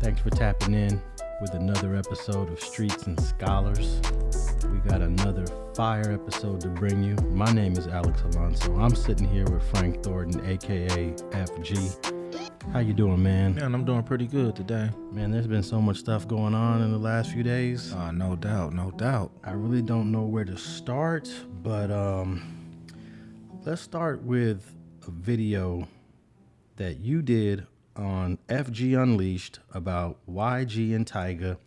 Thanks for tapping in with another episode of Streets and Scholars. We got another fire episode to bring you. My name is Alex Alonso. I'm sitting here with Frank Thornton, aka FG. How you doing, man? Man, I'm doing pretty good today. Man, there's been so much stuff going on in the last few days. No doubt, no doubt. I really don't know where to start, but let's start with a video that you did on FG Unleashed about YG and Tyga.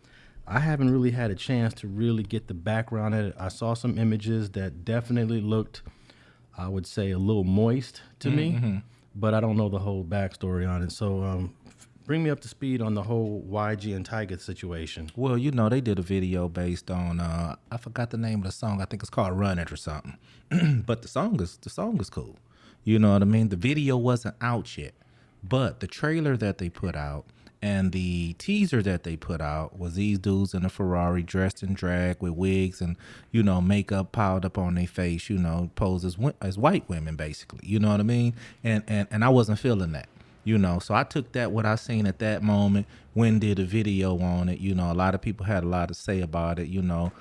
I haven't really had a chance to really get the background at it. I saw some images that definitely looked, I would say, a little moist to me, but I don't know the whole backstory on it. So bring me up to speed on the whole YG and Tyga situation. Well, you know, they did a video based on I forgot the name of the song. I think it's called Run It or something. But the song is cool. You know what I mean? The video wasn't out yet, but the trailer that they put out and the teaser that they put out was these dudes in a Ferrari dressed in drag with wigs and, you know, makeup piled up on their face, you know, posed as white women, basically. You know what I mean? And I wasn't feeling that, you know. So I took that, what I seen at that moment, when did a video on it. You know, a lot of people had a lot to say about it, you know,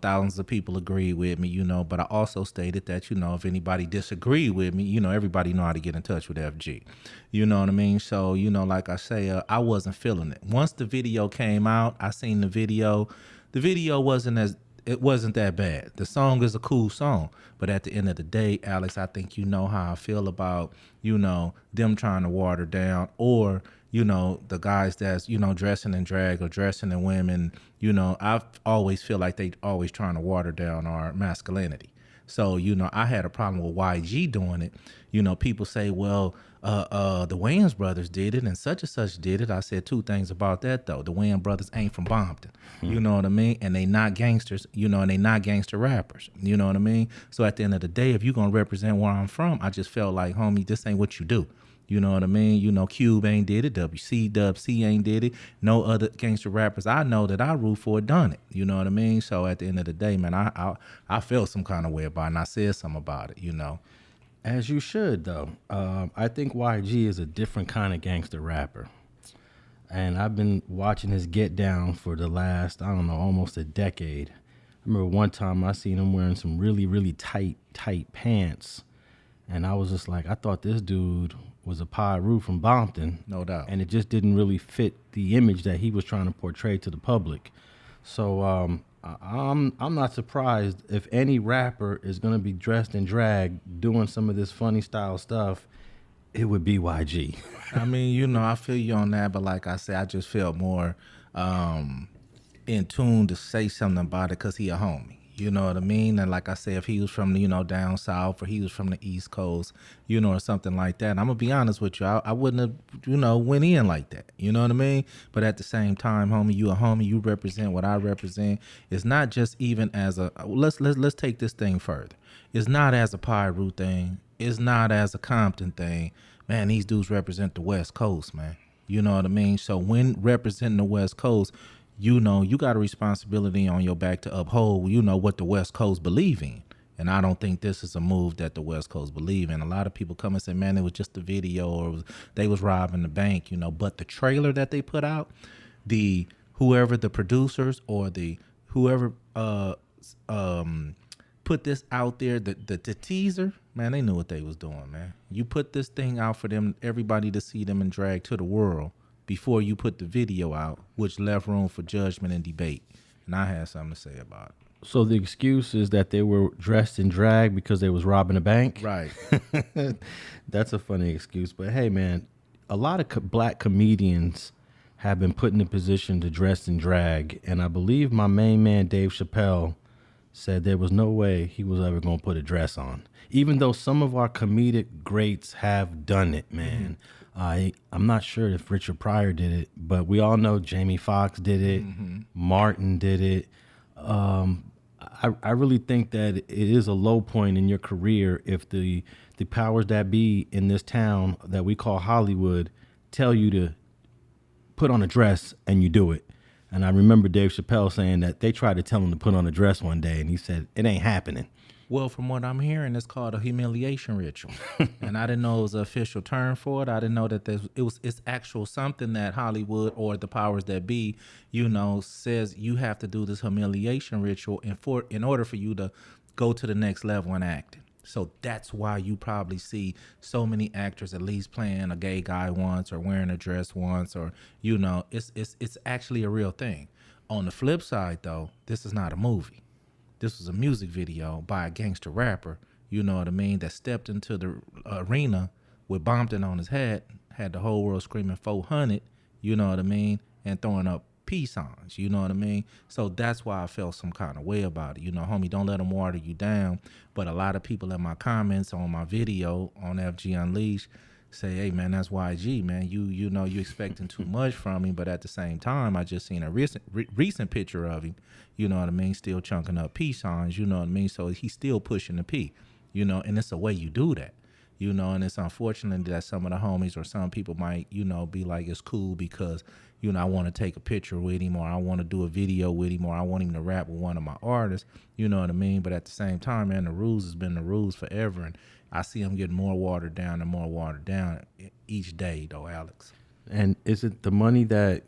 thousands of people agreed with me, you know, but I also stated that, you know, if anybody disagreed with me, you know, everybody know how to get in touch with FG. You know what I mean? So, you know, like I say, I wasn't feeling it. Once the video came out, I seen the video. The video wasn't that bad. The song is a cool song, but at the end of the day, Alex, I think you know how I feel about, you know, them trying to water down, or, you know, the guys that's, you know, dressing in drag or dressing in women. You know, I always feel like they always trying to water down our masculinity. So, you know, I had a problem with YG doing it. You know, people say, well, the Wayans brothers did it and such did it. I said two things about that, though. The Wayans brothers ain't from Bompton. You know what I mean? And they not gangsters, you know, and they not gangster rappers. You know what I mean? So at the end of the day, if you're going to represent where I'm from, I just felt like, homie, this ain't what you do. You know what I mean? You know, Cube ain't did it. WC ain't did it. No other gangster rappers I know that I root for done it. You know what I mean? So at the end of the day, man, I felt some kind of way about it, and I said something about it, you know. As you should, though. I think YG is a different kind of gangster rapper. And I've been watching his Get Down for the last, I don't know, almost a decade. I remember one time I seen him wearing some really, really tight pants. And I was just like, I thought this dude was a Pyru from Bompton. No doubt. And it just didn't really fit the image that he was trying to portray to the public. So I'm not surprised if any rapper is going to be dressed in drag doing some of this funny style stuff, it would be YG. I mean, you know, I feel you on that, but like I said, I just felt more in tune to say something about it because he a homie. You know what I mean? And like I said, if he was from, you know, down south, or he was from the East Coast, you know, or something like that, I'm going to be honest with you, I wouldn't have, you know, went in like that. You know what I mean? But at the same time, homie, you a homie, you represent what I represent. It's not just even as a, let's take this thing further. It's not as a Pyru thing. It's not as a Compton thing. Man, these dudes represent the West Coast, man. You know what I mean? So when representing the West Coast, you know, you got a responsibility on your back to uphold, you know, what the West Coast believe in. And I don't think this is a move that the West Coast believe in. A lot of people come and say, man, it was just a video, or they was robbing the bank, you know. But the trailer that they put out, whoever the producers or whoever put this out there, the teaser, man, they knew what they was doing, man. You put this thing out for them, everybody to see them in drag to the world, before you put the video out, which left room for judgment and debate. And I had something to say about it. So the excuse is that they were dressed in drag because they was robbing a bank? Right. That's a funny excuse. But hey, man, a lot of black comedians have been put in a position to dress in drag. And I believe my main man, Dave Chappelle, said there was no way he was ever going to put a dress on. Even though some of our comedic greats have done it, man. I'm not sure if Richard Pryor did it, but we all know Jamie Foxx did it. Martin did it. I really think that it is a low point in your career if the powers that be in this town that we call Hollywood tell you to put on a dress and you do it. And I remember Dave Chappelle saying that they tried to tell him to put on a dress one day and he said, it ain't happening. Well, from what I'm hearing, it's called a humiliation ritual, and I didn't know it was an official term for it. I didn't know that it's actual something that Hollywood or the powers that be, says you have to do this humiliation ritual in order for you to go to the next level in acting. So that's why you probably see so many actors at least playing a gay guy once or wearing a dress once, or it's actually a real thing. On the flip side, though, this is not a movie. This was a music video by a gangster rapper, you know what I mean, that stepped into the arena with Bompton on his head, had the whole world screaming 400, you know what I mean, and throwing up peace signs, you know what I mean? So that's why I felt some kind of way about it. Homie, don't let them water you down. But a lot of people in my comments on my video on FG Unleashed say, hey, man, that's YG, man. You expecting too much from him. But at the same time, I just seen a recent picture of him, you know what I mean, still chunking up peace signs, you know what I mean? So he's still pushing the P, and it's the way you do that. And it's unfortunate that some of the homies or some people might, be like, it's cool because, I want to take a picture with him, or I want to do a video with him, or I want him to rap with one of my artists, you know what I mean? But at the same time, man, the rules has been the rules forever, and I see them getting more watered down and more watered down each day, though, Alex. And is it the money that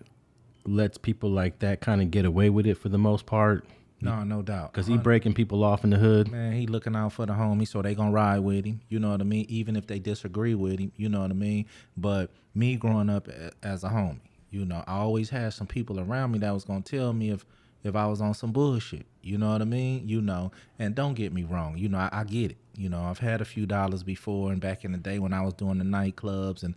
lets people like that kind of get away with it for the most part? No doubt. Because he breaking people off in the hood. Man, he looking out for the homie, so they gonna ride with him. You know what I mean? Even if they disagree with him, you know what I mean? But me growing up as a homie, I always had some people around me that was gonna tell me if I was on some bullshit. You know what I mean? And don't get me wrong. I get it. I've had a few dollars before, and back in the day when I was doing the nightclubs, and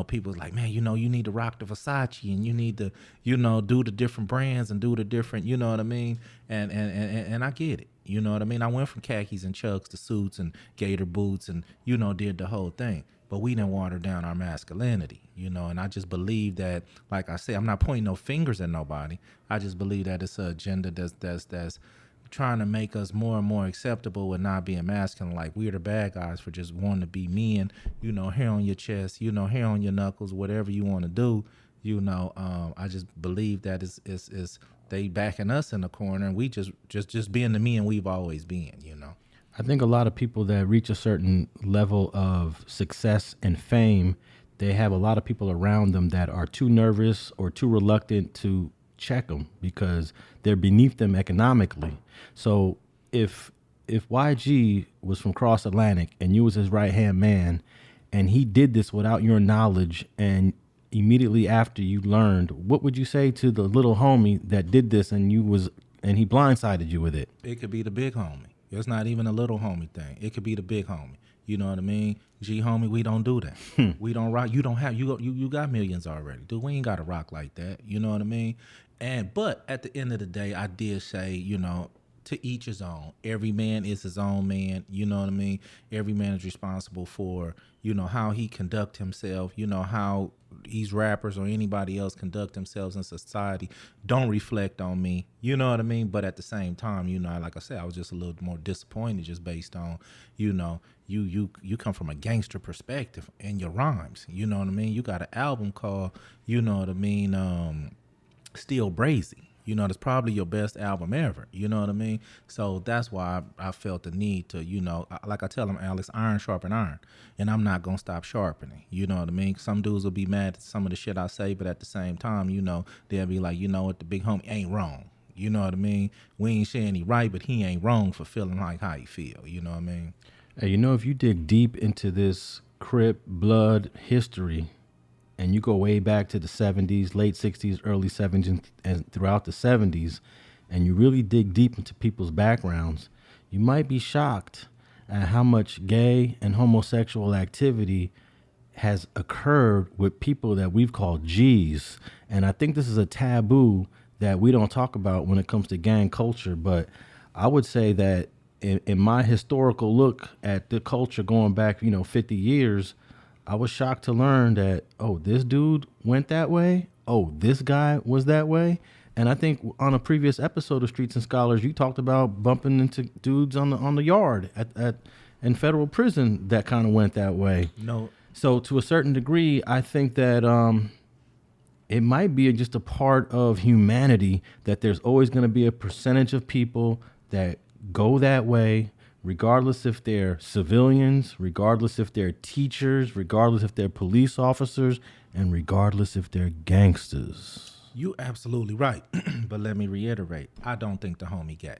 people was like, man, you need to rock the Versace, and you need to, do the different brands and do the different, you know what I mean? And I get it. You know what I mean? I went from khakis and chucks to suits and gator boots, and did the whole thing. But we didn't water down our masculinity, and I just believe that, like I said, I'm not pointing no fingers at nobody. I just believe that it's an agenda that's trying to make us more and more acceptable with not being masculine. Like, we're the bad guys for just wanting to be men, hair on your chest, hair on your knuckles, whatever you want to do. I just believe that is they backing us in the corner, and we just being the men we've always been, I think a lot of people that reach a certain level of success and fame, they have a lot of people around them that are too nervous or too reluctant to check them because they're beneath them economically. So if YG was from Cross Atlantic and you was his right-hand man, and he did this without your knowledge, and immediately after you learned, what would you say to the little homie that did this and he blindsided you with it? It could be the big homie. It's not even a little homie thing. It could be the big homie. You know what I mean? G homie, we don't do that. We don't rock. You don't have you got millions already, dude. We ain't got to rock like that. You know what I mean? But at the end of the day, I did say, to each his own. Every man is his own man. You know what I mean? Every man is responsible for, how he conduct himself, how these rappers or anybody else conduct themselves in society don't reflect on me. You know what I mean? But at the same time, like I said, I was just a little more disappointed just based on, you come from a gangster perspective in your rhymes. You know what I mean? You got an album called, Still Brazy. That's probably your best album ever. You know what I mean? So that's why I felt the need to, like I tell them, Alex, iron sharpen iron. And I'm not going to stop sharpening. You know what I mean? Some dudes will be mad at some of the shit I say, but at the same time, they'll be like, what, the big homie ain't wrong. You know what I mean? We ain't saying he right, but he ain't wrong for feeling like how he feel. You know what I mean? Hey, if you dig deep into this Crip blood history, and you go way back to the 70s, late 60s, early 70s, and throughout the 70s, and you really dig deep into people's backgrounds, you might be shocked at how much gay and homosexual activity has occurred with people that we've called G's. And I think this is a taboo that we don't talk about when it comes to gang culture. But I would say that in my historical look at the culture going back, 50 years, I was shocked to learn that, this dude went that way. This guy was that way. And I think on a previous episode of Streets and Scholars, you talked about bumping into dudes on the yard in federal prison that kind of went that way. No. So to a certain degree, I think that it might be just a part of humanity that there's always going to be a percentage of people that go that way, regardless if they're civilians, regardless if they're teachers, regardless if they're police officers, and regardless if they're gangsters. You absolutely right. But let me reiterate, I don't think the homie gay.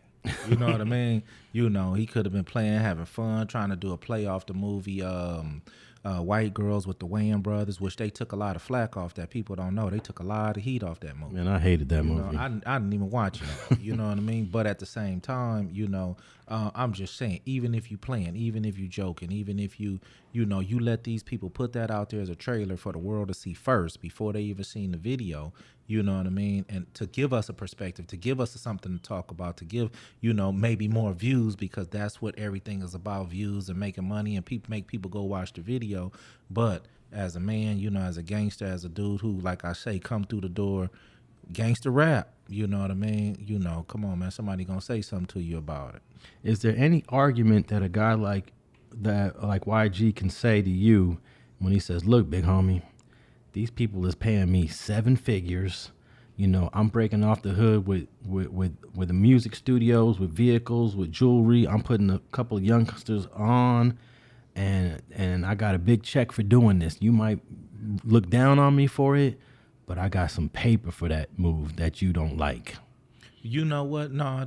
You know what I mean? You know, he could have been playing, having fun, trying to do a play off the movie White Girls with the Wayans brothers, which they took a lot of flack off that people don't know. They took a lot of heat off that movie. Man, I hated that movie. I didn't even watch it. You know what I mean? But at the same time, you know, I'm just saying, even if you playing, even if you joking, even if you know, you let these people put that out there as a trailer for the world to see first before they even seen the video, you know what I mean? And to give us a perspective, to give us something to talk about, to give, you know, maybe more views, because that's what everything is about, views and making money, and make people go watch the video. But as a man, you know, as a gangster, as a dude who, like I say, come through the door, gangster rap, you know what I mean? You know, come on, man, somebody gonna say something to you about it. Is there any argument that a guy like YG can say to you when he says, look, big homie, these people is paying me 7 figures. You know, I'm breaking off the hood with the music studios, with vehicles, with jewelry. I'm putting a couple of youngsters on, and I got a big check for doing this. You might look down on me for it, but I got some paper for that move that you don't like. You know what? No,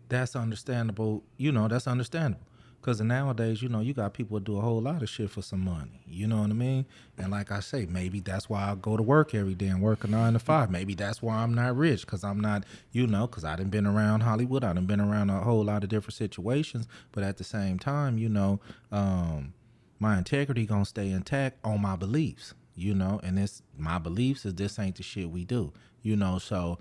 that's understandable. You know, that's understandable. Because nowadays, you know, you got people that do a whole lot of shit for some money. You know what I mean? And like I say, maybe that's why I go to work every day and work a 9 to 5. Maybe that's why I'm not rich, because I'm not, you know, because I done been around Hollywood. I done been around a whole lot of different situations. But at the same time, you know, my integrity going to stay intact on my beliefs, you know. And it's my beliefs is this ain't the shit we do, you know. So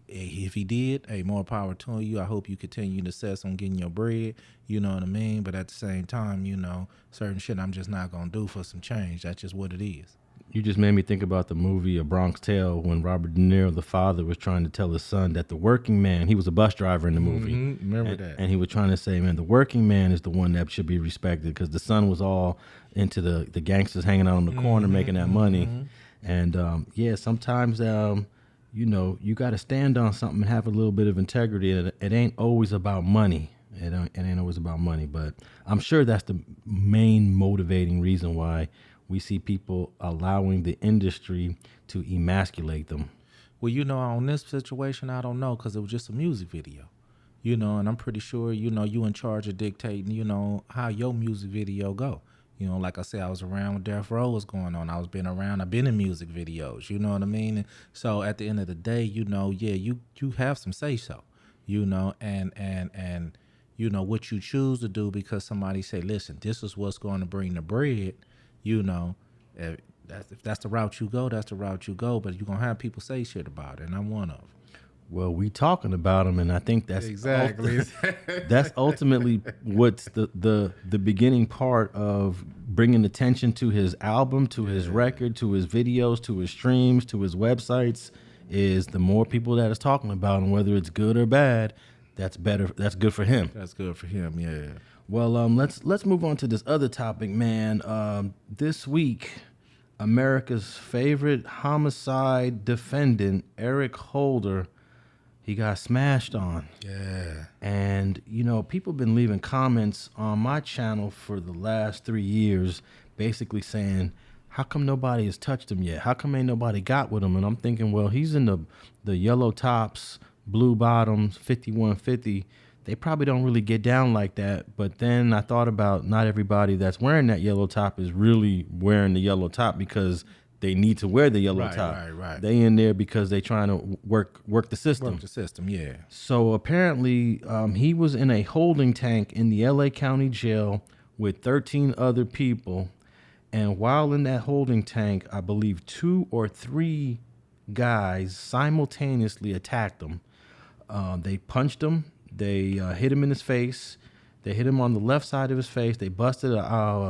if he did, hey, more power to you. I hope you continue to success on getting your bread, you know what I mean? But at the same time, you know, certain shit I'm just not going to do for some change. That's just what it is. You just made me think about the movie A Bronx Tale when Robert De Niro, the father, was trying to tell his son that the working man, he was a bus driver in the movie. Mm-hmm. Remember that. And he was trying to say, man, the working man is the one that should be respected, because the son was all into the gangsters hanging out on the corner making that money. And, yeah, sometimes... you know, you got to stand on something and have a little bit of integrity. It ain't always about money. It ain't always about money. But I'm sure that's the main motivating reason why we see people allowing the industry to emasculate them. Well, you know, on this situation, I don't know, because it was just a music video. You know, and I'm pretty sure, you know, you in charge of dictating, you know, how your music video go. You know, like I said, I was around when Death Row was going on. I've been in music videos, you know what I mean? And so at the end of the day, you know, yeah, you have some say so, you know, and you know, what you choose to do because somebody say, listen, this is what's going to bring the bread, you know, if that's the route you go, that's the route you go, but you're going to have people say shit about it, and I'm one of them. Well, we talking about them, and I think that's exactly that's ultimately what's the beginning part of bringing attention to his album, to his record, to his videos, to his streams, to his websites. Is the more people that is talking about him, whether it's good or bad, that's better. That's good for him. That's good for him. Yeah. Well, let's move on to this other topic, man. This week, America's favorite homicide defendant, Eric Holder, he got smashed on. Yeah. And, you know, people have been leaving comments on my channel for the last 3 years basically saying, how come nobody has touched him yet? How come ain't nobody got with him? And I'm thinking, well, he's in the yellow tops, blue bottoms, 5150. They probably don't really get down like that. But then I thought about not everybody that's wearing that yellow top is really wearing the yellow top because they need to wear the yellow top. Right. They in there because they trying to work the system. Work the system, yeah. So apparently he was in a holding tank in the LA County Jail with 13 other people. And while in that holding tank, I believe 2 or 3 guys simultaneously attacked him. They punched him. They hit him in his face. They hit him on the left side of his face. They busted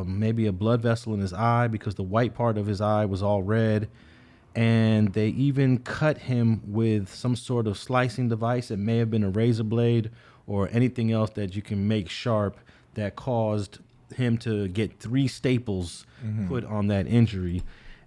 maybe a blood vessel in his eye because the white part of his eye was all red. And they even cut him with some sort of slicing device. It may have been a razor blade or anything else that you can make sharp that caused him to get 3 staples put on that injury.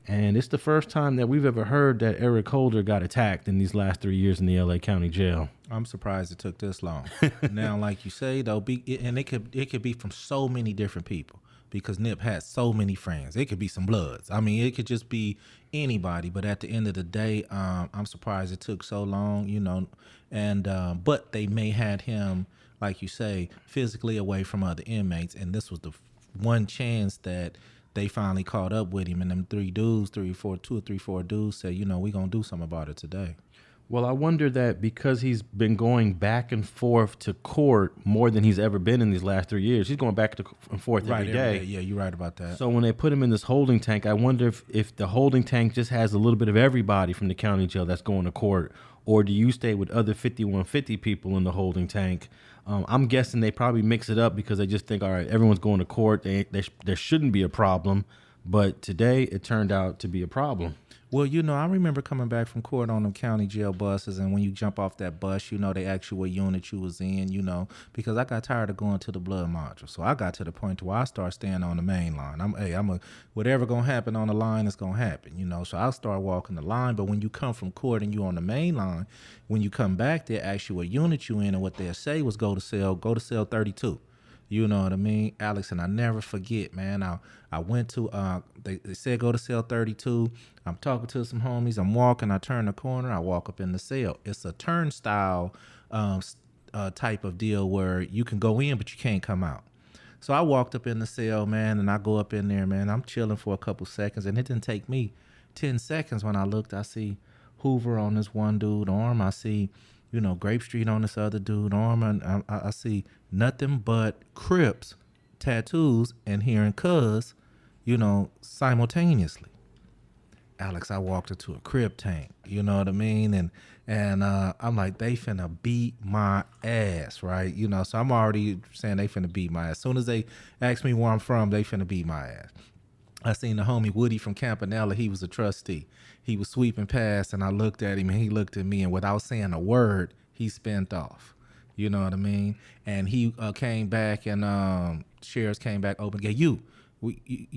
And it's the first time that we've ever heard that Eric Holder got attacked in these last 3 years in the LA County Jail. I'm surprised it took this long. Now, like you say, though, and it could be from so many different people because Nip has so many friends. It could be some Bloods. I mean, it could just be anybody. But at the end of the day, I'm surprised it took so long, you know. And but they may had him, like you say, physically away from other inmates, and this was the one chance that they finally caught up with him. And them two or three, four dudes said, you know, we gonna do something about it today. Well, I wonder that because he's been going back and forth to court more than he's ever been in these last 3 years. He's going back and forth every day. Yeah, you're right about that. So when they put him in this holding tank, I wonder if the holding tank just has a little bit of everybody from the county jail that's going to court, or do you stay with other 5150 people in the holding tank? I'm guessing they probably mix it up because they just think, all right, everyone's going to court. There shouldn't be a problem. But today it turned out to be a problem. Well, you know, I remember coming back from court on them county jail buses, and when you jump off that bus, you know, they ask you what unit you was in, you know, because I got tired of going to the blood module. So I got to the point where I start staying on the main line. Whatever gonna happen on the line is gonna happen, you know. So I'll start walking the line. But when you come from court and you on the main line, when you come back, they ask you what unit you in, and what they'll say was go to cell 32. You know what I mean, Alex? And I never forget, man. I went to, they said go to cell 32. I'm talking to some homies. I'm walking. I turn the corner. I walk up in the cell. It's a turnstile type of deal where you can go in, but you can't come out. So I walked up in the cell, man, and I go up in there, man. I'm chilling for a couple seconds, and it didn't take me 10 seconds when I looked. I see Hoover on this one dude's arm. I see, you know, Grape Street on this other dude's arm. And I see nothing but Crips, tattoos, and hearing Cuz, you know, simultaneously. Alex, I walked into a Crip tank, you know what I mean? And I'm like, they finna beat my ass, right? You know, so I'm already saying they finna beat my ass. As soon as they ask me where I'm from, they finna beat my ass. I seen the homie Woody from Campanella. He was a trustee. He was sweeping past, and I looked at him, and he looked at me, and without saying a word, he spent off. You know what I mean? And he came back, and sheriffs came back, open gate. You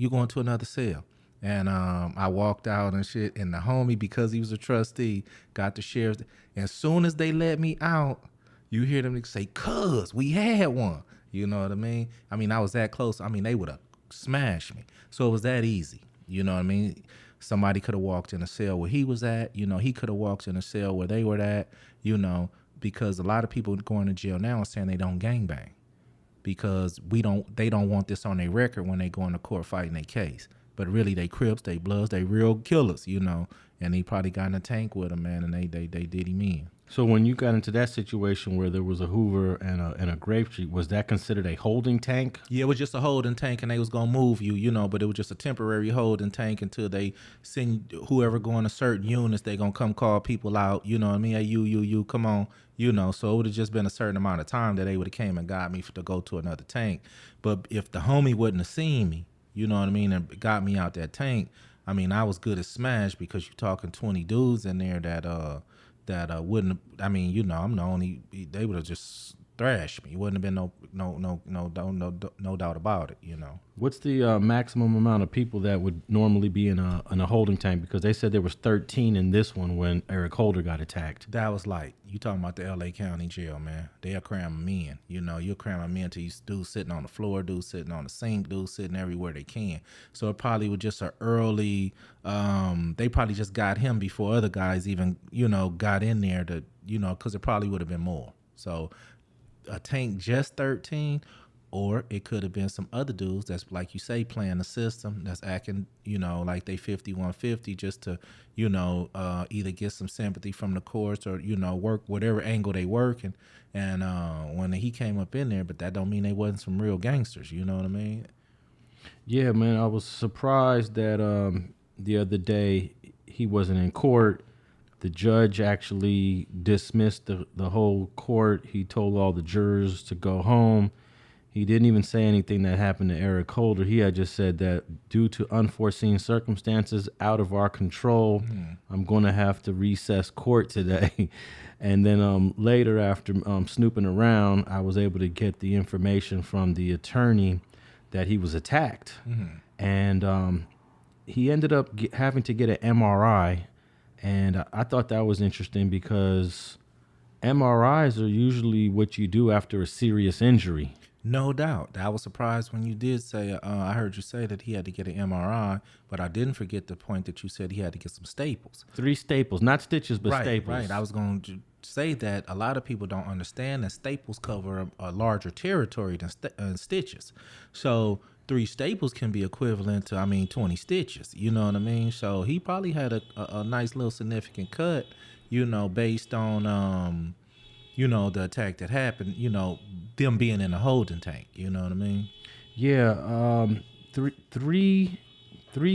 going to another cell? And I walked out and shit, and the homie, because he was a trustee, got the sheriff. And as soon as they let me out, you hear them say, "Cuz, we had one." You know what I mean? I mean, I was that close. I mean, they would have smashed me. So it was that easy. You know what I mean? Somebody could have walked in a cell where he was at. You know, he could have walked in a cell where they were at, you know, because a lot of people going to jail now are saying they don't gangbang because they don't want this on their record when they go into court fighting their case. But really, they Crips, they Bloods, they real killers, you know. And he probably got in a tank with him, man, and they did him in. So when you got into that situation where there was a Hoover and a Grape Street, was that considered a holding tank? Yeah, it was just a holding tank, and they was gonna move you, you know, but it was just a temporary holding tank until they send whoever going to certain units. They gonna come call people out, you know what I mean? Hey, you, come on, you know. So it would have just been a certain amount of time that they would have came and got me to go to another tank. But if the homie wouldn't have seen me, you know what I mean, and got me out that tank, I mean, I was good as smash because you're talking 20 dudes in there that wouldn't. I mean, you know, I'm the only. They would have just thrashed me. It wouldn't have been no doubt about it. You know. What's the maximum amount of people that would normally be in a holding tank? Because they said there was 13 in this one when Eric Holder got attacked. That was light. You talking about the LA County Jail, man? They'll cram them in. You know, you'll cram them in till you dudes sitting on the floor, dudes sitting on the sink, dudes sitting everywhere they can. So it probably was just an early. They probably just got him before other guys even, you know, got in there to, you know, because it probably would have been more. So a tank just 13. Or it could have been some other dudes that's, like you say, playing the system, that's acting, you know, like they 5150 just to, you know, either get some sympathy from the courts or, you know, work whatever angle they working. And when he came up in there, but that don't mean they wasn't some real gangsters, you know what I mean? Yeah, man, I was surprised that the other day he wasn't in court. The judge actually dismissed the whole court. He told all the jurors to go home. He didn't even say anything that happened to Eric Holder. He had just said that due to unforeseen circumstances out of our control, I'm going to have to recess court today. And then later, after snooping around, I was able to get the information from the attorney that he was attacked. And he ended up having to get an MRI, and I thought that was interesting because MRIs are usually what you do after a serious injury. No doubt. I was surprised when you did say, I heard you say that he had to get an MRI, but I didn't forget the point that you said he had to get some staples. 3 staples, not stitches, but Right, staples. right. I was going to say that a lot of people don't understand that staples cover a larger territory than stitches. So 3 staples can be equivalent to, 20 stitches. You know what I mean? So he probably had a nice little significant cut, based on, the attack that happened, them being in a holding tank. You know what I mean? Yeah, three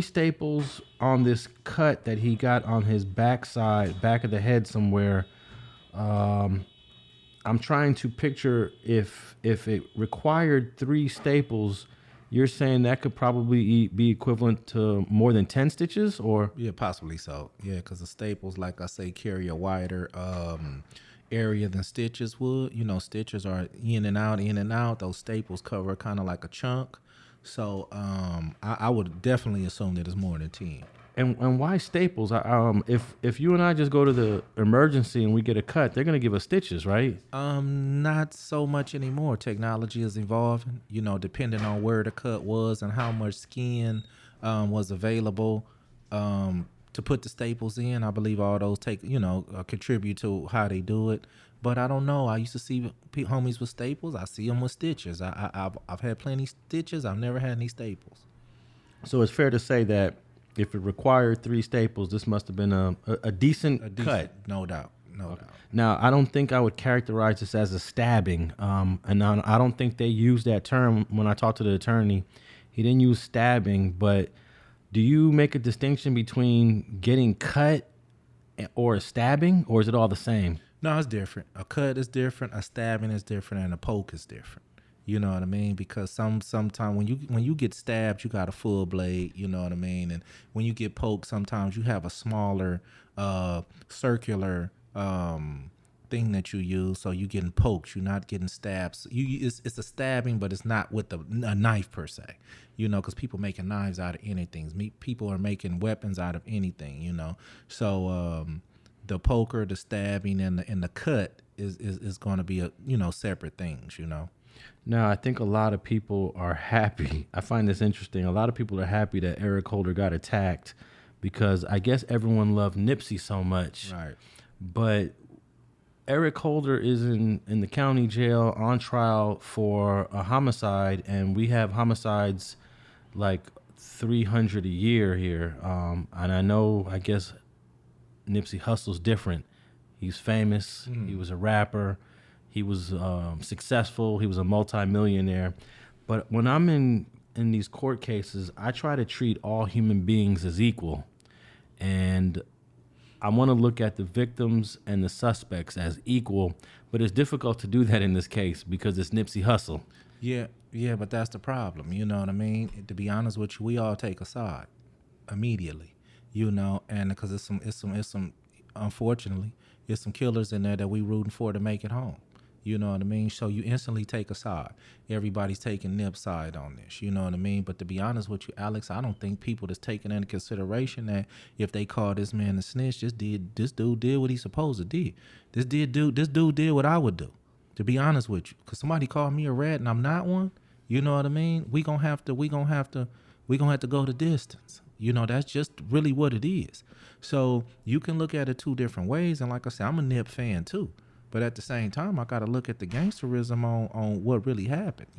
staples on this cut that he got on his backside, back of the head somewhere. I'm trying to picture if it required 3 staples. You're saying that could probably be equivalent to more than 10 stitches, or? Yeah, possibly so. Yeah, because the staples, like I say, carry a wider area than stitches would. Stitches are in and out, in and out. Those staples cover kind of like a chunk. So I would definitely assume that it's more than 10. And why staples? If you and I just go to the emergency and we get a cut, they're gonna give us stitches, right? Not so much anymore. Technology is evolving. Depending on where the cut was and how much skin was available to put the staples in. I believe all those contribute to how they do it. But I don't know. I used to see homies with staples. I see them with stitches. I've had plenty stitches. I've never had any staples. So it's fair to say that if it required 3 staples, this must have been a decent cut. No doubt. No doubt. Now, I don't think I would characterize this as a stabbing. And I don't think they use that term when I talked to the attorney. He didn't use stabbing, but do you make a distinction between getting cut or a stabbing, or is it all the same? No, it's different. A cut is different, a stabbing is different, and a poke is different. You know what I mean? Because sometimes when you get stabbed, you got a full blade. You know what I mean? And when you get poked, sometimes you have a smaller circular thing that you use. So you're getting poked. You're not getting stabs. It's a stabbing, but it's not with a knife per se. Because people making knives out of anything. People are making weapons out of anything. So the poker, the stabbing, and the cut is going to be separate things. Now, I think a lot of people are happy. I find this interesting. A lot of people are happy that Eric Holder got attacked because I guess everyone loved Nipsey so much. Right. But Eric Holder is in the county jail on trial for a homicide, and we have homicides like 300 a year here. And I guess Nipsey Hussle's different. He's famous. He was a rapper. He was successful. He was a multimillionaire. But when I'm in these court cases, I try to treat all human beings as equal. And I want to look at the victims and the suspects as equal. But it's difficult to do that in this case because it's Nipsey Hussle. Yeah, but that's the problem. You know what I mean? To be honest with you, we all take a side immediately. And because it's some unfortunately, there's some killers in there that we rooting for to make it home. You know what I mean? So you instantly take a side. Everybody's taking Nip's side on this. You know what I mean? But to be honest with you, Alex, I don't think people that's taking into consideration that if they call this man a snitch, this dude did what he's supposed to do. This dude did what I would do. To be honest with you, because somebody called me a rat and I'm not one. You know what I mean? We gonna have to go the distance. That's just really what it is. So you can look at it 2 different ways. And like I said, I'm a Nip fan too. But at the same time, I got to look at the gangsterism on what really happened,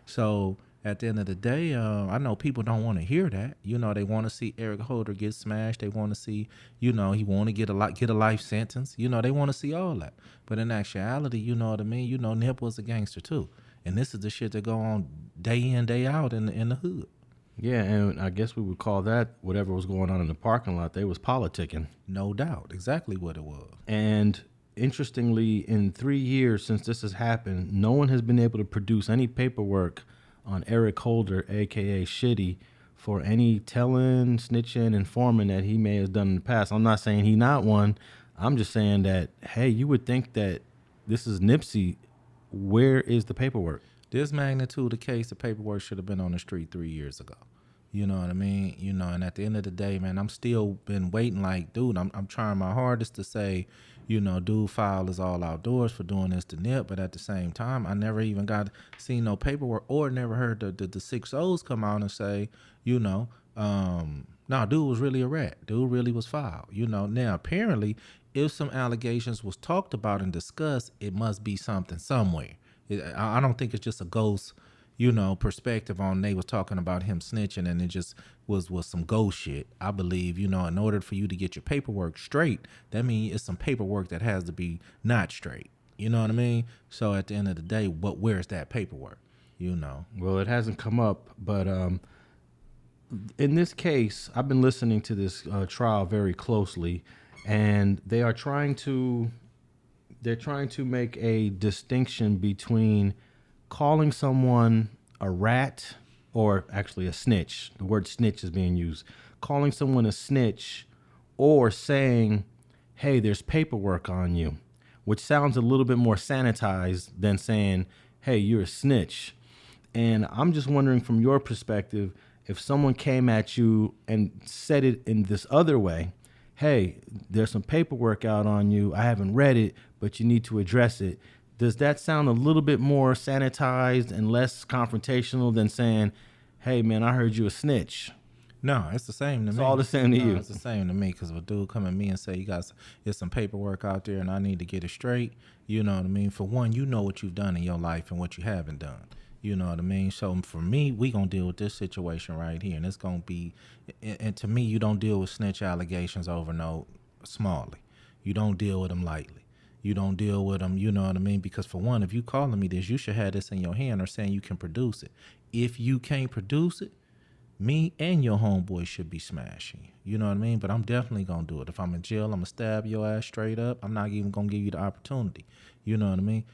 So at the end of the day, I know people don't want to hear that. They want to see Eric Holder get smashed. They want to see, he want to get a life sentence. They want to see all that. But in actuality, you know what I mean? Nip was a gangster too. And this is the shit that go on day in, day out in the hood. Yeah, and I guess we would call that whatever was going on in the parking lot. They was politicking. No doubt. Exactly what it was. And interestingly, in 3 years since this has happened, no one has been able to produce any paperwork on Eric Holder, a.k.a. Shitty, for any telling, snitching, informing that he may have done in the past. I'm not saying he not one. I'm just saying that, hey, you would think that this is Nipsey. Where is the paperwork? This magnitude of case, the paperwork should have been on the street 3 years ago. You know what I mean? You know, and at the end of the day, man, I'm still been waiting. Like, dude, I'm trying my hardest to say, you know, dude filed is all outdoors for doing this to Nip, but at the same time, I never even got seen no paperwork or never heard the 6 O's come out and say, you know, no, dude was really a rat. Dude really was filed. You know, now apparently, if some allegations was talked about and discussed, it must be something somewhere. I don't think it's just a ghost, you know, perspective on they was talking about him snitching and it just was some ghost shit. I believe, you know, in order for you to get your paperwork straight, that means it's some paperwork that has to be not straight. You know what I mean? So at the end of the day, where's that paperwork? You know. Well, it hasn't come up, but in this case, I've been listening to this trial very closely, and they're trying to make a distinction between calling someone a rat, or actually a snitch. The word snitch is being used. Calling someone a snitch, or saying, hey, there's paperwork on you, which sounds a little bit more sanitized than saying, hey, you're a snitch. And I'm just wondering, from your perspective, if someone came at you and said it in this other way, hey, there's some paperwork out on you, I haven't read it, but you need to address it. Does that sound a little bit more sanitized and less confrontational than saying, hey, man, I heard you a snitch? No, it's the same to me. It's all the same to you. It's the same to me, because if a dude come at me and say, there's some paperwork out there and I need to get it straight, you know what I mean? For one, you know what you've done in your life and what you haven't done. You know what I mean? So for me, we going to deal with this situation right here. And it's going to be, and to me, you don't deal with snitch allegations over no smallly. You don't deal with them lightly. You don't deal with them, you know what I mean? Because for one, if you calling me this, you should have this in your hand or saying you can produce it. If you can't produce it, me and your homeboy should be smashing. You know what I mean? But I'm definitely going to do it. If I'm in jail, I'm going to stab your ass straight up. I'm not even going to give you the opportunity. You know what I mean?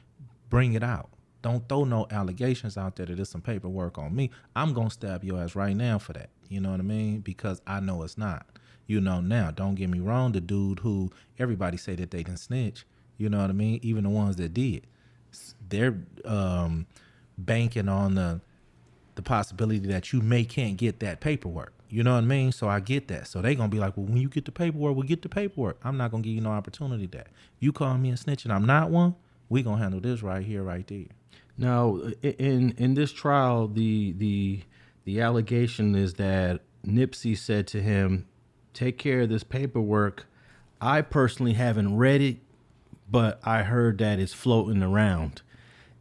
Bring it out. Don't throw no allegations out there that there's some paperwork on me. I'm going to stab your ass right now for that. You know what I mean? Because I know it's not. You know, now, don't get me wrong, the dude who everybody say that they didn't snitch, you know what I mean? Even the ones that did. They're banking on the possibility that you can't get that paperwork. You know what I mean? So I get that. So they going to be like, well, when you get the paperwork, we'll get the paperwork. I'm not going to give you no opportunity to that. You call me a snitch and I'm not one, we going to handle this right here, right there. Now, in this trial, the allegation is that Nipsey said to him, take care of this paperwork. I personally haven't read it, but I heard that it's floating around.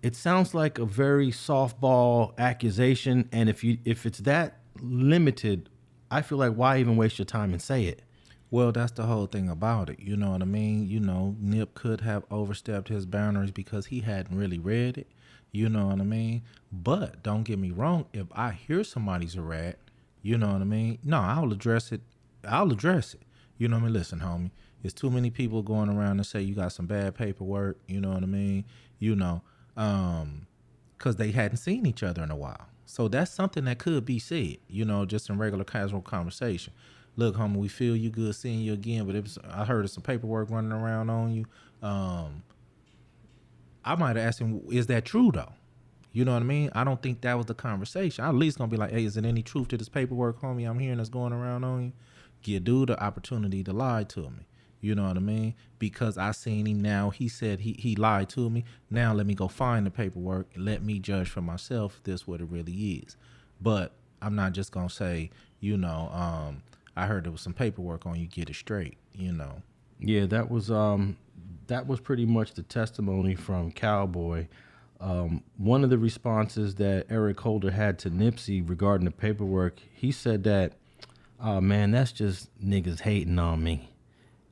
It sounds like a very softball accusation, and if it's that limited, I feel like why even waste your time and say it? Well, that's the whole thing about it. You know what I mean? You know, Nip could have overstepped his boundaries because he hadn't really read it. You know what I mean? But don't get me wrong. If I hear somebody's a rat, you know what I mean? No, I'll address it. You know what I mean? Listen, homie, there's too many people going around and say you got some bad paperwork. You know what I mean? You know, because they hadn't seen each other in a while. So that's something that could be said, you know, just in regular casual conversation. Look, homie, we feel you good seeing you again, but I heard there's some paperwork running around on you. I might have asked him, is that true though? You know what I mean? I don't think that was the conversation. I'm at least going to be like, hey, is there any truth to this paperwork, homie, I'm hearing that's going around on you? Give dude the opportunity to lie to me. You know what I mean? Because I seen him now. He said he lied to me. Now let me go find the paperwork and let me judge for myself if this what it really is. But I'm not just going to say, you know, I heard there was some paperwork on you, get it straight, you know. Yeah, that was pretty much the testimony from Cowboy. One of the responses that Eric Holder had to Nipsey regarding the paperwork, he said that, oh man, that's just niggas hating on me.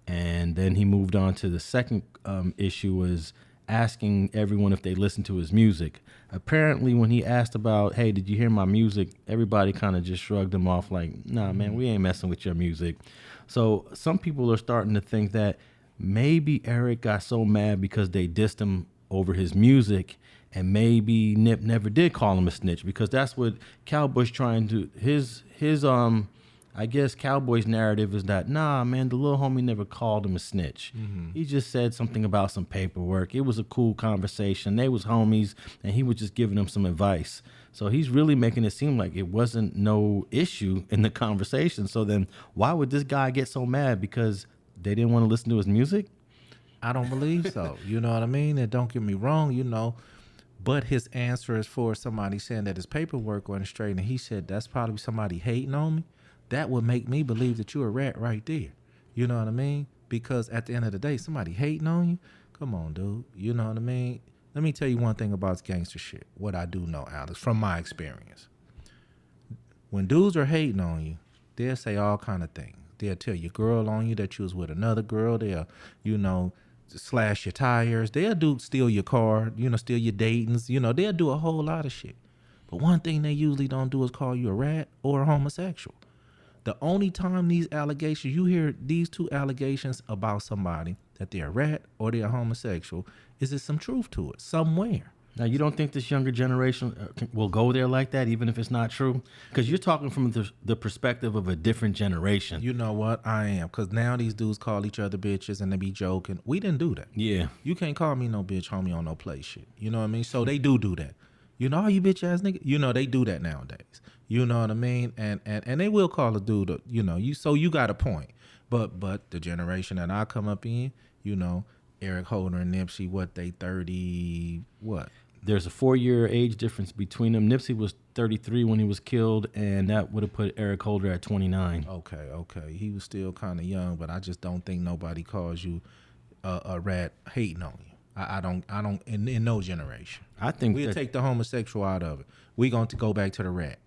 And then he moved on to the second issue, was asking everyone if they listened to his music. Apparently, when he asked about, hey, did you hear my music? Everybody kind of just shrugged him off like, nah, man, we ain't messing with your music. So some people are starting to think that maybe Eric got so mad because they dissed him over his music, and maybe Nip never did call him a snitch, because that's what Cowboy's trying to, his I guess Cowboy's narrative is that, nah, man, the little homie never called him a snitch. He just said something about some paperwork. It was a cool conversation. They was homies, and he was just giving them some advice. So he's really making it seem like it wasn't no issue in the conversation. So then why would this guy get so mad? Because they didn't want to listen to his music? I don't believe so. You know what I mean? And don't get me wrong, you know, but his answer is for somebody saying that his paperwork wasn't straight, and he said that's probably somebody hating on me. That would make me believe that you're a rat right there. You know what I mean? Because at the end of the day, somebody hating on you, come on, dude. You know what I mean? Let me tell you one thing about gangster shit. What I do know, Alex, from my experience. When dudes are hating on you, they'll say all kind of things. They'll tell your girl on you that you was with another girl. They'll, you know, slash your tires. They'll steal your car, you know, steal your datings. You know, they'll do a whole lot of shit. But one thing they usually don't do is call you a rat or a homosexual. The only time these allegations, you hear these two allegations about somebody, that they're a rat or they're a homosexual, is there some truth to it somewhere? Now, you don't think this younger generation will go there like that, even if it's not true? Because you're talking from the perspective of a different generation. You know what? I am. Because now these dudes call each other bitches and they be joking. We didn't do that. Yeah. You can't call me no bitch homie on no play shit. You know what I mean? So they do that. You know, you bitch ass nigga. You know, they do that nowadays. You know what I mean? And they will call a dude, you know, so you got a point. But the generation that I come up in, you know, Eric Holder and Nipsey, what, they 30, what? There's a 4-year age difference between them. Nipsey was 33 when he was killed, and that would have put Eric Holder at 29. Okay. He was still kind of young, but I just don't think nobody calls you a rat hating on you. I don't in no generation. I think we'll take the homosexual out of it. We going to go back to the rat.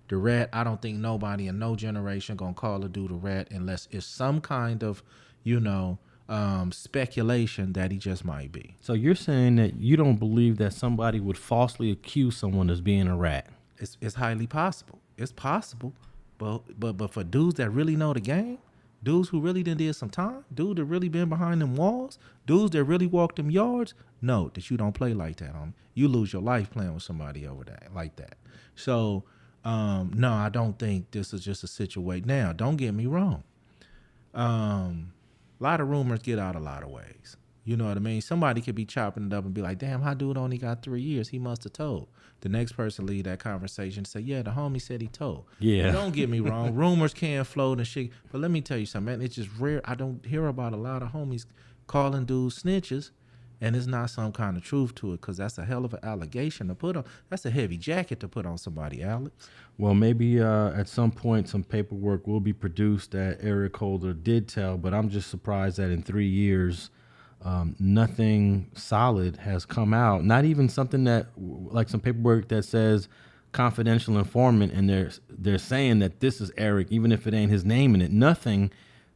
The rat, I don't think nobody in no generation gonna call a dude a rat unless it's some kind of, you know, speculation that he just might be. So you're saying that you don't believe that somebody would falsely accuse someone as being a rat? It's highly possible. It's possible, but for dudes that really know the game, dudes who really did some time, dudes that really been behind them walls, dudes that really walk them yards, know that you don't play like that, homie. You lose your life playing with somebody over that like that. So. No, I don't think this is just a situation. Now, don't get me wrong. A lot of rumors get out a lot of ways. You know what I mean? Somebody could be chopping it up and be like, damn, how dude only got 3 years? He must have told. The next person leave that conversation and say, yeah, the homie said he told. Yeah. But don't get me wrong. Rumors can float and shit. But let me tell you something, man. It's just rare. I don't hear about a lot of homies calling dudes snitches. And it's not some kind of truth to it, because that's a hell of an allegation to put on. That's a heavy jacket to put on somebody, Alex. Well, maybe at some point some paperwork will be produced that Eric Holder did tell, but I'm just surprised that in 3 years, nothing solid has come out. Not even something that, like some paperwork that says confidential informant, and they're saying that this is Eric, even if it ain't his name in it. Nothing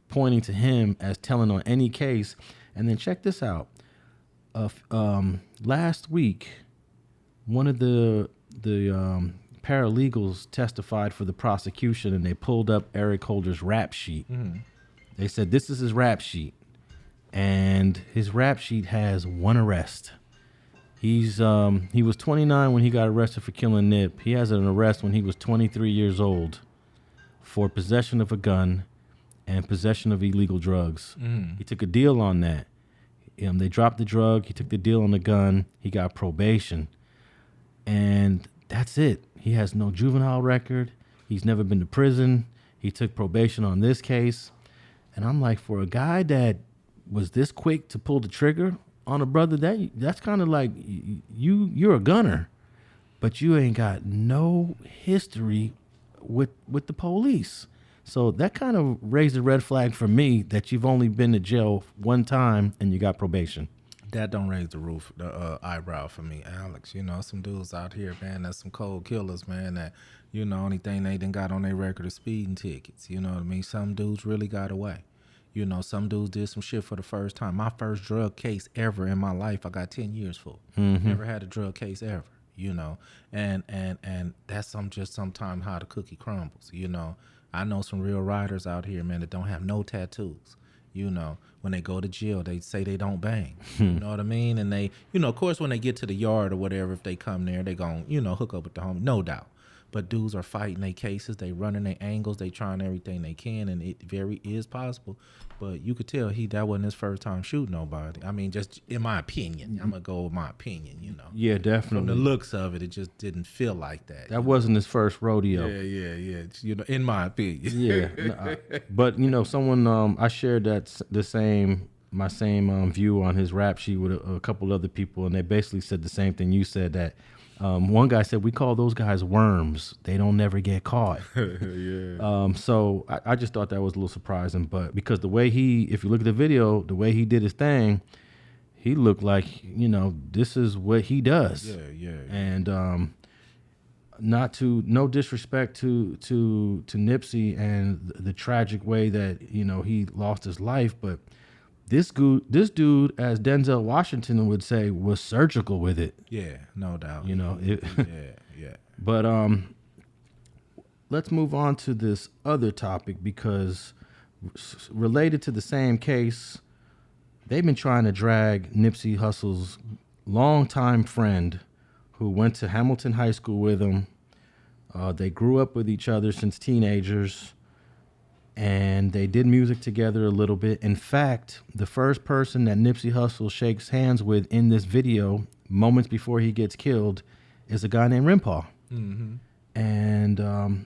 pointing to him as telling on any case. And then check this out. Last week, one of the paralegals testified for the prosecution, and they pulled up Eric Holder's rap sheet. Mm-hmm. They said this is his rap sheet, and his rap sheet has 1 arrest. He was 29 when he got arrested for killing Nip. He has an arrest when he was 23 years old for possession of a gun and possession of illegal drugs. Mm. He took a deal on that. They dropped the drug. He took the deal on the gun. He got probation. And that's it. He has no juvenile record. He's never been to prison. He took probation on this case. And I'm like, for a guy that was this quick to pull the trigger on a brother, that's kind of like you're a gunner, but you ain't got no history with the police. So that kind of raised a red flag for me that you've only been to jail 1 time and you got probation. That don't raise the eyebrow for me, Alex. You know, some dudes out here, man, that's some cold killers, man, that, you know, only thing they done got on their record is speeding tickets. You know what I mean? Some dudes really got away. You know, some dudes did some shit for the first time. My first drug case ever in my life, I got 10 years for. Mm-hmm. Never had a drug case ever, you know. And that's just sometimes how the cookie crumbles, you know. I know some real riders out here, man, that don't have no tattoos. You know, when they go to jail, they say they don't bang. You know what I mean? And they, you know, of course, when they get to the yard or whatever, if they come there, they gon', you know, hook up with the homie, no doubt. but dudes are fighting their cases, they running their angles, they trying everything they can, and it very is possible. But you could tell that wasn't his first time shooting nobody. I mean, just in my opinion, I'm gonna go with my opinion. Yeah, definitely. From the looks of it, it just didn't feel like that. That wasn't his first rodeo. Yeah. In my opinion. Yeah, but someone I shared my same view on his rap sheet with a couple other people, and they basically said the same thing you said. That one guy said, we call those guys worms. They don't never get caught. Yeah. So I just thought that was a little surprising, but because the way if you look at the video, the way he did his thing, he looked like, this is what he does. Yeah. And no disrespect to Nipsey and the tragic way that, he lost his life, but this dude, as Denzel Washington would say, was surgical with it. Yeah, no doubt. Yeah. But let's move on to this other topic, because related to the same case, they've been trying to drag Nipsey Hussle's longtime friend who went to Hamilton High School with him. They grew up with each other since teenagers, and they did music together a little bit. In fact, the first person that Nipsey Hussle shakes hands with in this video, moments before he gets killed, is a guy named Rimpaw. Mm-hmm. And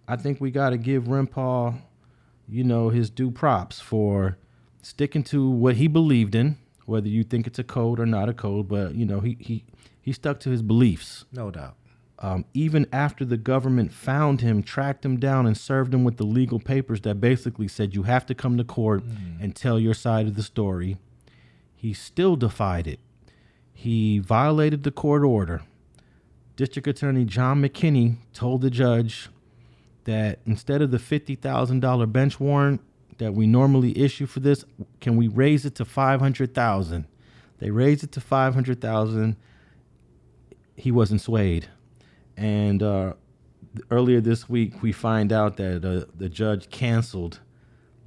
I think we got to give Rimpaw, his due props for sticking to what he believed in, whether you think it's a code or not a code, but he stuck to his beliefs. No doubt. Even after the government found him, tracked him down, and served him with the legal papers that basically said you have to come to court and tell your side of the story, he still defied it. He violated the court order. District Attorney John McKinney told the judge that instead of the $50,000 bench warrant that we normally issue for this, can we raise it to $500,000? They raised it to $500,000. He wasn't swayed. And earlier this week, we find out that the judge canceled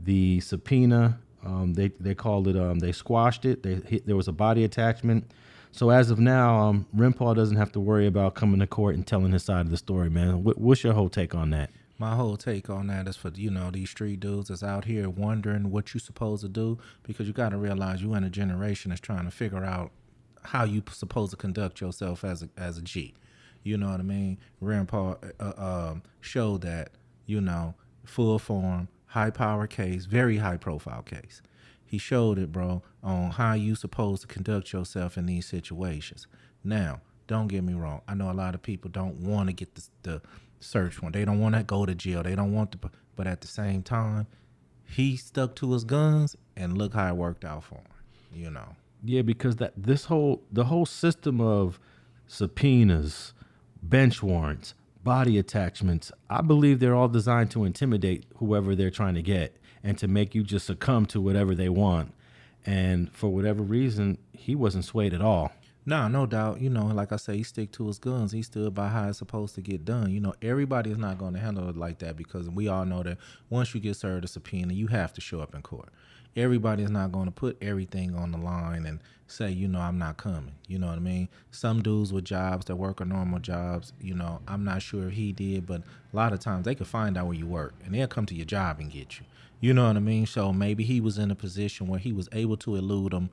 the subpoena. They called it, they squashed it. There was a body attachment. So as of now, Rimpaw doesn't have to worry about coming to court and telling his side of the story, man. What's your whole take on that? My whole take on that is for, these street dudes that's out here wondering what you supposed to do, because you got to realize you in a generation that's trying to figure out how you supposed to conduct yourself as a G. You know what I mean? Rimpaw showed that, full form, high power case, very high profile case. He showed it, bro, on how you supposed to conduct yourself in these situations. Now, don't get me wrong. I know a lot of people don't want to get the search warrant. They don't want to go to jail. They don't want to, but at the same time, he stuck to his guns, and look how it worked out for him, Yeah, because the whole system of subpoenas, bench warrants, body attachments, I believe they're all designed to intimidate whoever they're trying to get and to make you just succumb to whatever they want. And for whatever reason, he wasn't swayed at all. No doubt. Like I say, he stick to his guns. He stood by how it's supposed to get done. Everybody is not going to handle it like that, because we all know that once you get served a subpoena, you have to show up in court. Everybody is not going to put everything on the line and say, I'm not coming. You know what I mean? Some dudes with jobs that work on normal jobs, I'm not sure if he did, but a lot of times they could find out where you work and they'll come to your job and get you. You know what I mean? So maybe he was in a position where he was able to elude them,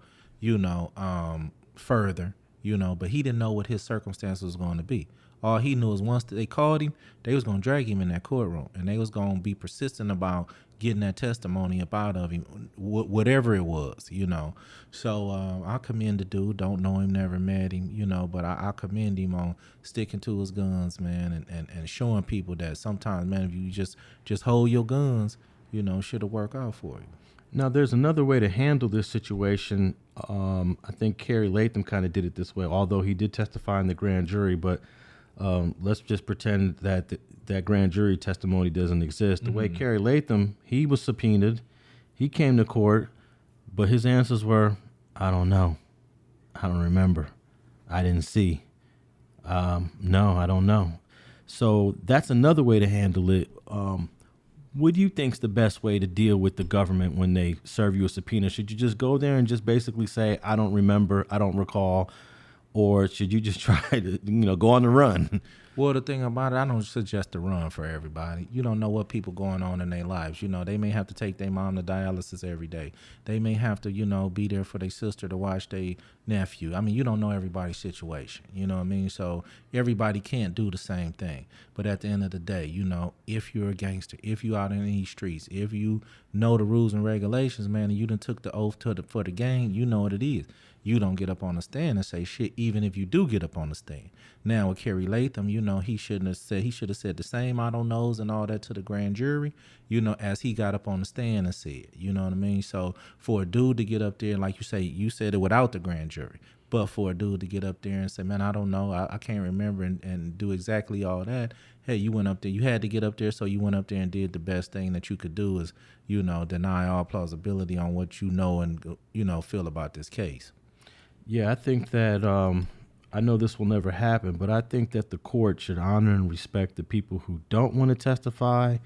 further, but he didn't know what his circumstances was going to be. All he knew is once they called him, they was going to drag him in that courtroom, and they was going to be persistent about getting that testimony up out of him, whatever it was, So I commend the dude. Don't know him, never met him, but I commend him on sticking to his guns, man, and showing people that sometimes, man, if you just hold your guns, should have worked out for you. Now, there's another way to handle this situation. I think Kerry Latham kind of did it this way, although he did testify in the grand jury, but let's just pretend that that grand jury testimony doesn't exist. The way Kerry Latham, he was subpoenaed, he came to court, but his answers were, I don't know, I don't remember, I didn't see, no, I don't know. So that's another way to handle it. What do you think's the best way to deal with the government when they serve you a subpoena? Should you just go there and just basically say, I don't remember, I don't recall, or should you just try to, go on the run? Well, the thing about it, I don't suggest to run for everybody. You don't know what people going on in their lives. You know, they may have to take their mom to dialysis every day. They may have to, be there for their sister to watch their nephew. I mean, you don't know everybody's situation. You know what I mean? So everybody can't do the same thing. But at the end of the day, if you're a gangster, if you out in these streets, if you know the rules and regulations, man, and you done took the oath for the gang, you know what it is. You don't get up on the stand and say shit, even if you do get up on the stand. Now with Kerry Latham, he should have said the same I don't knows and all that to the grand jury, as he got up on the stand and said, you know what I mean? So for a dude to get up there, like you said it without the grand jury, but for a dude to get up there and say, man, I don't know, I can't remember and do exactly all that. Hey, you went up there, you had to get up there, so you went up there and did the best thing that you could do is, deny all plausibility on what you know and, feel about this case. Yeah, I think that I know this will never happen, but I think that the court should honor and respect the people who don't want to testify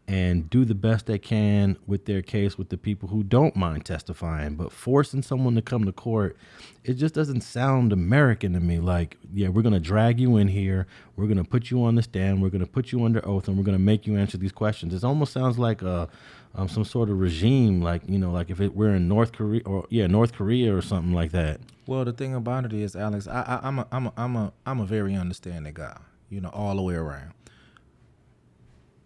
and do the best they can with their case with the people who don't mind testifying. But forcing someone to come to court, it just doesn't sound American to me. Like, yeah, we're going to drag you in here. We're going to put you on the stand. We're going to put you under oath, and we're going to make you answer these questions. It almost sounds like some sort of regime, like, like if we're in North Korea or something like that. Well, the thing about it is, Alex, I'm a very understanding guy, all the way around.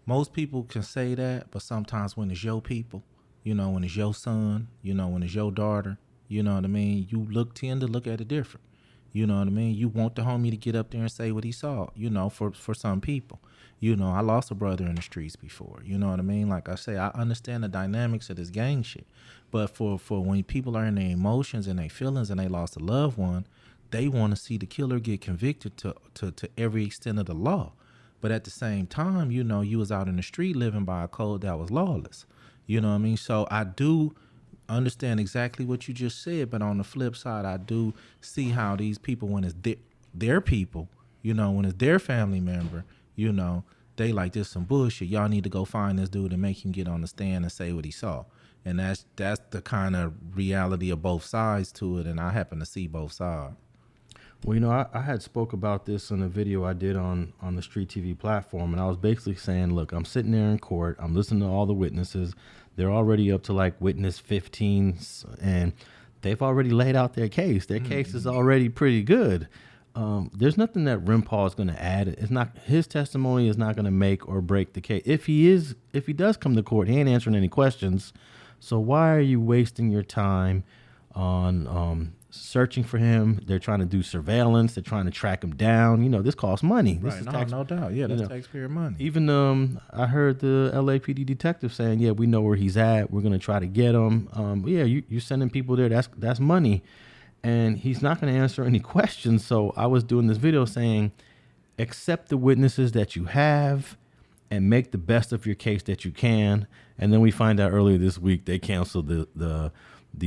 Most people can say that, but sometimes when it's your people, when it's your son, when it's your daughter, you know what I mean, you tend to look at it different. You know what I mean? You want the homie to get up there and say what he saw, for some people. I lost a brother in the streets before. You know what I mean? Like I say, I understand the dynamics of this gang shit. But for when people are in their emotions and their feelings and they lost a loved one, they want to see the killer get convicted to every extent of the law. But at the same time, you was out in the street living by a code that was lawless. You know what I mean? So I do understand exactly what you just said, but on the flip side, I do see how these people, when it's their people, when it's their family member, they like, this some bullshit. Y'all need to go find this dude and make him get on the stand and say what he saw. And that's the kind of reality of both sides to it, and I happen to see both sides. Well, I had spoke about this in a video I did on the Street TV platform, and I was basically saying, look, I'm sitting there in court, I'm listening to all the witnesses. They're already up to like witness 15, and they've already laid out their case. Their case is already pretty good. There's nothing that Rimpaw is going to add. It's not, his testimony is not going to make or break the case. If he does come to court, he ain't answering any questions. So why are you wasting your time on searching for him? They're trying to do surveillance. They're trying to track him down. This costs money. This is no doubt. Yeah, that's taxpayer money. Even I heard the LAPD detective saying, yeah, we know where he's at. We're going to try to get him. You're sending people there. That's money. And he's not going to answer any questions. So I was doing this video saying, accept the witnesses that you have and make the best of your case that you can. And then we find out earlier this week they canceled the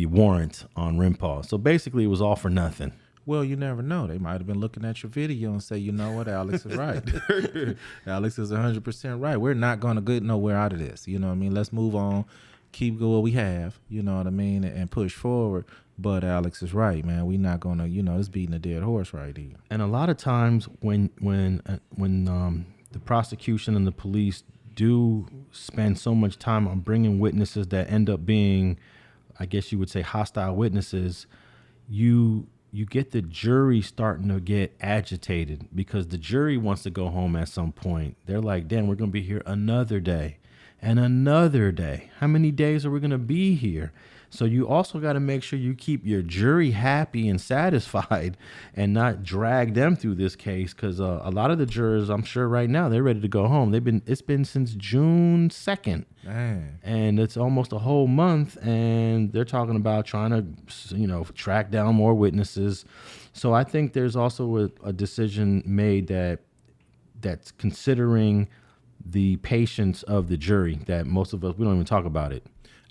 warrant on Rimpaw. So basically it was all for nothing. Well, you never know. They might have been looking at your video and say, you know what, Alex is right. Alex is 100% right. We're not going to get nowhere out of this. You know what I mean? Let's move on, keep going what we have, you know what I mean, and push forward. But Alex is right, man. We're not going to, it's beating a dead horse right here. And a lot of times when the prosecution and the police do spend so much time on bringing witnesses that end up being, I guess you would say, hostile witnesses, you get the jury starting to get agitated because the jury wants to go home at some point. They're like, damn, we're going to be here another day and another day. How many days are we going to be here? So you also got to make sure you keep your jury happy and satisfied and not drag them through this case, because a lot of the jurors, I'm sure right now, they're ready to go home. It's been since June 2nd. Man. And it's almost a whole month, and they're talking about trying to, track down more witnesses. So I think there's also a decision made that's considering the patience of the jury, that most of us, we don't even talk about it.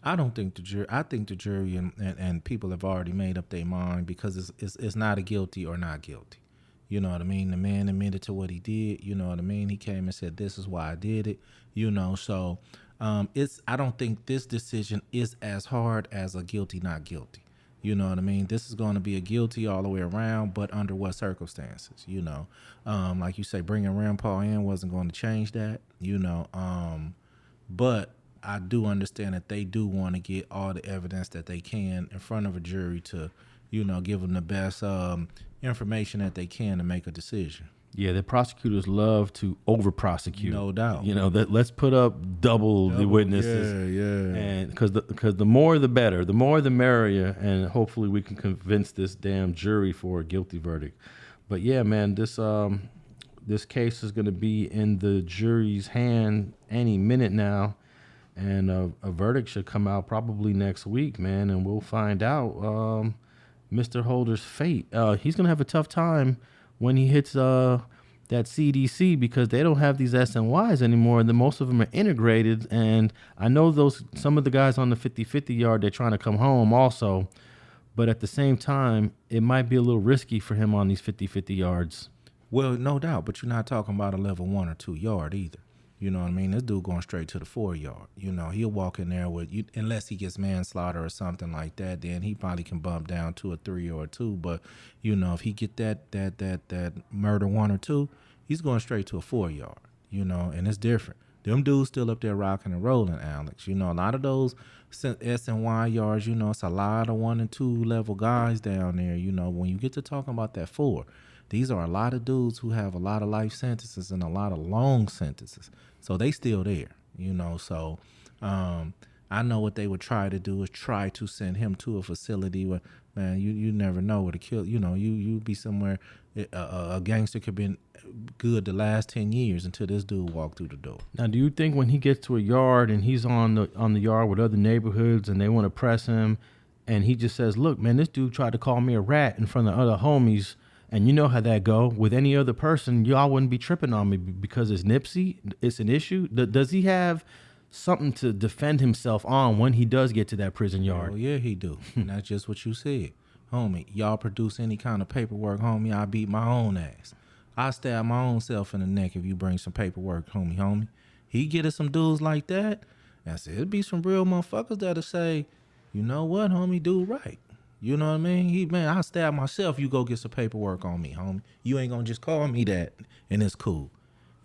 I don't think the jury. I think the jury and people have already made up their mind, because it's not a guilty or not guilty. You know what I mean? The man admitted to what he did. You know what I mean? He came and said, "This is why I did it." So I don't think this decision is as hard as a guilty, not guilty. You know what I mean? This is going to be a guilty all the way around, but under what circumstances? You know, like you say, bringing Grandpa in wasn't going to change that. You know, but I do understand that they do want to get all the evidence that they can in front of a jury to, you know, give them the best information that they can to make a decision. Yeah, the prosecutors love to over prosecute. No doubt. You know, that let's put up double the witnesses. Yeah. And because the more the better, the more the merrier, and hopefully we can convince this damn jury for a guilty verdict. But yeah, man, this case is going to be in the jury's hand any minute now, and a verdict should come out probably next week, man, and we'll find out Mr. Holder's fate. He's going to have a tough time when he hits that CDC, because they don't have these SNYs anymore, and most of them are integrated. And I know some of the guys on the 50-50 yard, they're trying to come home also, but at the same time, it might be a little risky for him on these 50-50 yards. Well, no doubt, but you're not talking about a level 1 or 2 yard either. You know what I mean? This dude going straight to the 4 yard. You know, he'll walk in there with you, unless he gets manslaughter or something like that. Then he probably can bump down to a 3 or a 2. But you know, if he get that murder 1 or 2, he's going straight to a 4 yard. You know, and it's different. Them dudes still up there rocking and rolling, Alex. You know, a lot of those S and Y yards. You know, it's a lot of 1 and 2 level guys down there. You know, when you get to talking about that 4. These are a lot of dudes who have a lot of life sentences and a lot of long sentences. So they still there, you know. So I know what they would try to do is try to send him to a facility where, man, you never know where to kill. You know, you be somewhere. A gangster could be good the last 10 years until this dude walked through the door. Now, do you think when he gets to a yard and he's on the yard with other neighborhoods and they want to press him, and he just says, look, man, this dude tried to call me a rat in front of other homies, and you know how that go. With any other person, y'all wouldn't be tripping on me because it's Nipsey. It's an issue. Does he have something to defend himself on when he does get to that prison yard? Oh, yeah, he do. And that's just what you said. Homie, y'all produce any kind of paperwork, homie, I beat my own ass. I stab my own self in the neck if you bring some paperwork, homie. He get us some dudes like that. That's it. It'd be some real motherfuckers that'll say, you know what, homie, do right. You know what I mean? I stab myself. You go get some paperwork on me, homie. You ain't gonna just call me that, and it's cool.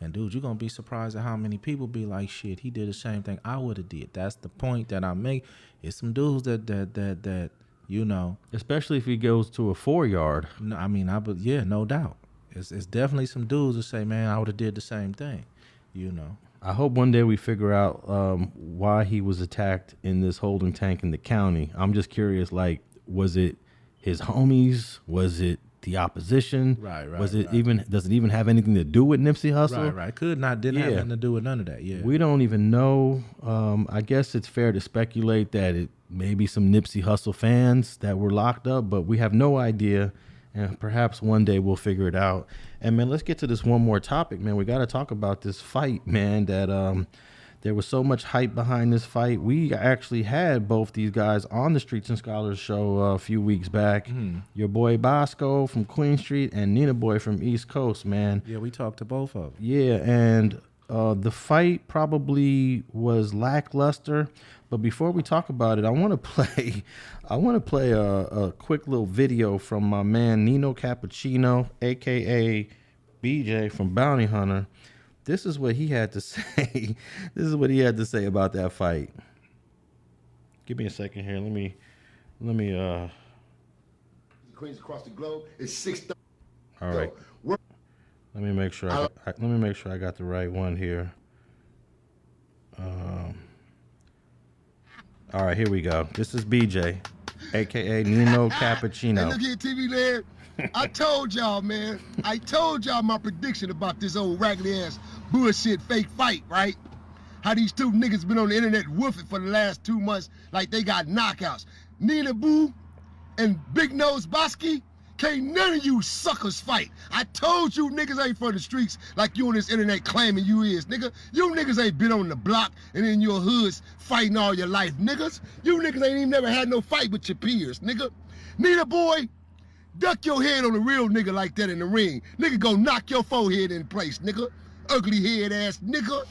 And dude, you're gonna be surprised at how many people be like, shit, he did the same thing I would have did. That's the point that I make. It's some dudes that you know, especially if he goes to a 4 yard. No, I mean, yeah, no doubt. It's definitely some dudes that say, man, I would have did the same thing. You know. I hope one day we figure out why he was attacked in this holding tank in the county. I'm just curious, like, was it his homies? Was it the opposition? Right. Was it even? Does it even have anything to do with Nipsey Hussle? Right. Didn't have nothing to do with none of that. Yeah. We don't even know. I guess it's fair to speculate that it may be some Nipsey Hussle fans that were locked up, but we have no idea. And perhaps one day we'll figure it out. And man, let's get to this one more topic, man. We got to talk about this fight, man. That there was so much hype behind this fight. We actually had both these guys on the Streets and Scholars show a few weeks back. Your boy Boskoe from Queen Street and Nina Boy from East Coast, man. Yeah, we talked to both of them. Yeah, and the fight probably was lackluster. But before we talk about it, I want to play a quick little video from my man Nino Cappuccino, aka BJ from Bounty Hunter. This is what he had to say. This is what he had to say about that fight. Give me a second here. Let me. Queens across the globe is 6:30. All right. Let me make sure. Let me make sure I got the right one here. All right, here we go. This is BJ, aka Nino Cappuccino. Hey, look here, TV land. I told y'all, man. I told y'all my prediction about this old raggedy ass bullshit fake fight, right? How these two niggas been on the internet woofing for the last 2 months like they got knockouts. Nina Boo and Big Nose Boskoe, can't none of you suckers fight. I told you niggas ain't for the streets like you on this internet claiming you is, nigga. You niggas ain't been on the block and in your hoods fighting all your life, niggas. You niggas ain't even never had no fight with your peers, nigga. Nina Boy, duck your head on a real nigga like that in the ring. Nigga go knock your forehead in place, nigga. Ugly head ass nigga.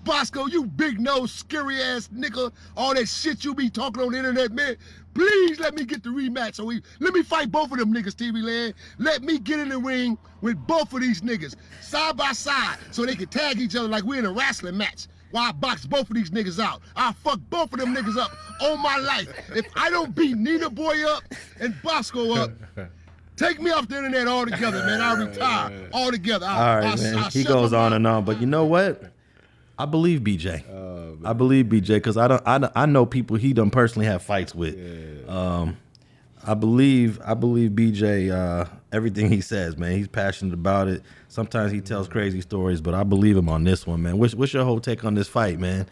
Boskoe, you big nose, scary ass nigga, all that shit you be talking on the internet, man. Please let me get the rematch. Let me fight both of them niggas, TV Land. Let me get in the ring with both of these niggas, side by side, so they can tag each other like we're in a wrestling match. While I box both of these niggas out. I'll fuck both of them niggas up on my life. If I don't beat Nina Boy up and Boskoe up, take me off the internet altogether, man. I'll retire altogether. All right, man. He goes on and on, but you know what? I believe BJ. I believe BJ because I know people he done personally have fights with. Yeah. I believe BJ everything he says, man. He's passionate about it. Sometimes he tells crazy stories, but I believe him on this one, man. What's your whole take on this fight, man?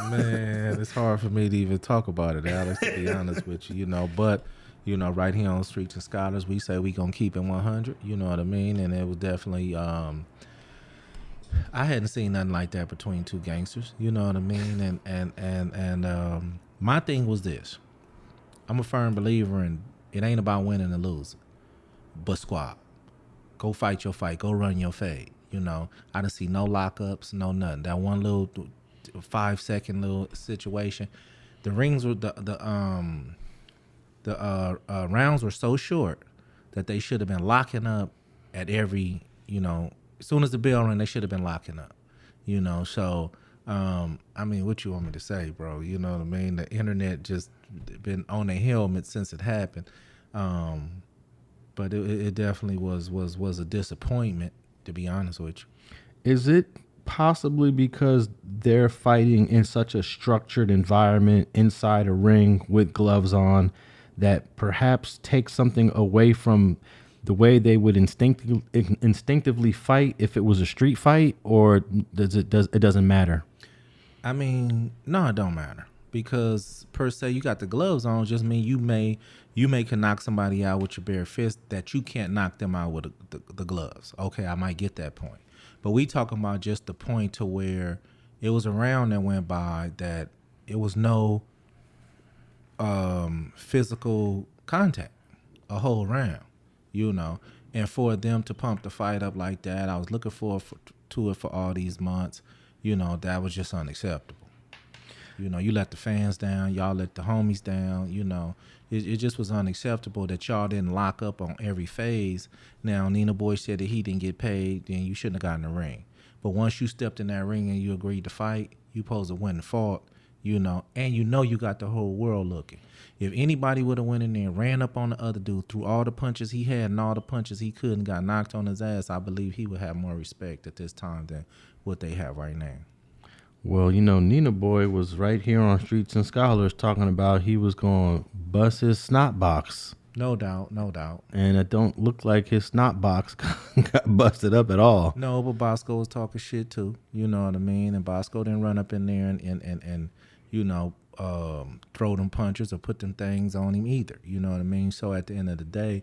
Man, it's hard for me to even talk about it, Alex, to be honest with you, but right here on Streets and Scholars, we say we gonna keep it 100, you know what I mean? And it was definitely I hadn't seen nothing like that between two gangsters, you know what I mean? And my thing was this. I'm a firm believer in it ain't about winning or losing, but squad. Go fight your fight. Go run your fade. I didn't see no lockups, no nothing. That one little 5-second little situation. The rings were the rounds were so short that they should have been locking up at every, as soon as the bell rang, they should have been locking up. So I mean, what you want me to say, bro? You know what I mean? The internet just been on their helmet since it happened. But it definitely was a disappointment, to be honest with you. Is it possibly because they're fighting in such a structured environment inside a ring with gloves on that perhaps takes something away from the way they would instinctively fight if it was a street fight, or it doesn't matter? I mean, no, it don't matter. Because per se, you got the gloves on, just mean you may can knock somebody out with your bare fist that you can't knock them out with the gloves. Okay, I might get that point. But we talking about just the point to where it was a round that went by that it was no physical contact a whole round, And for them to pump the fight up like that, I was looking forward to it for all these months. That was just unacceptable. You let the fans down, y'all let the homies down, It just was unacceptable that y'all didn't lock up on every phase. Now, Nina Boy said that he didn't get paid, then you shouldn't have gotten the ring. But once you stepped in that ring and you agreed to fight, you supposed to win the fight, and you got the whole world looking. If anybody would have went in there and ran up on the other dude, threw all the punches he had and all the punches he could and got knocked on his ass, I believe he would have more respect at this time than what they have right now. Well, Nina Boy was right here on Streets and Scholars talking about he was going to bust his snot box. No doubt. And it don't look like his snot box got busted up at all. No, but Boskoe was talking shit too. You know what I mean? And Boskoe didn't run up in there and throw them punches or put them things on him either. You know what I mean? So at the end of the day,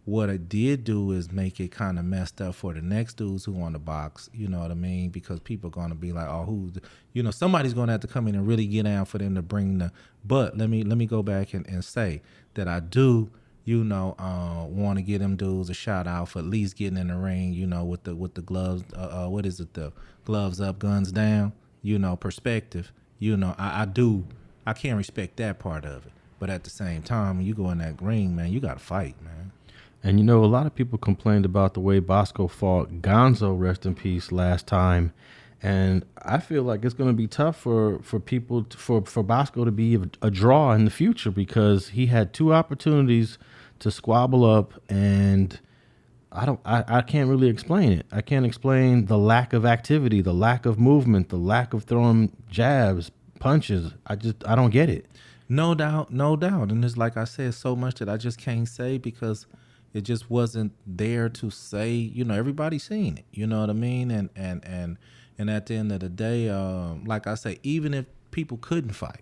what it did do is make it kind of messed up for the next dudes who want to box, you know what I mean? Because people are going to be like, oh, somebody's going to have to come in and really get down for them to bring the. But let me go back and say that I do, want to give them dudes a shout out for at least getting in the ring, with the gloves. What is it? The gloves up, guns down. Perspective. I can't respect that part of it. But at the same time, when you go in that ring, man, you got to fight, man. And a lot of people complained about the way Boskoe fought Gonzo, rest in peace, last time. And I feel like it's going to be tough for people, for Boskoe to be a draw in the future because he had two opportunities to squabble up, and I can't really explain it. I can't explain the lack of activity, the lack of movement, the lack of throwing jabs, punches. I don't get it. No doubt. And it's like I said, so much that I just can't say because it just wasn't there to say. Everybody's seen it. You know what I mean? And at the end of the day, like I say, even if people couldn't fight,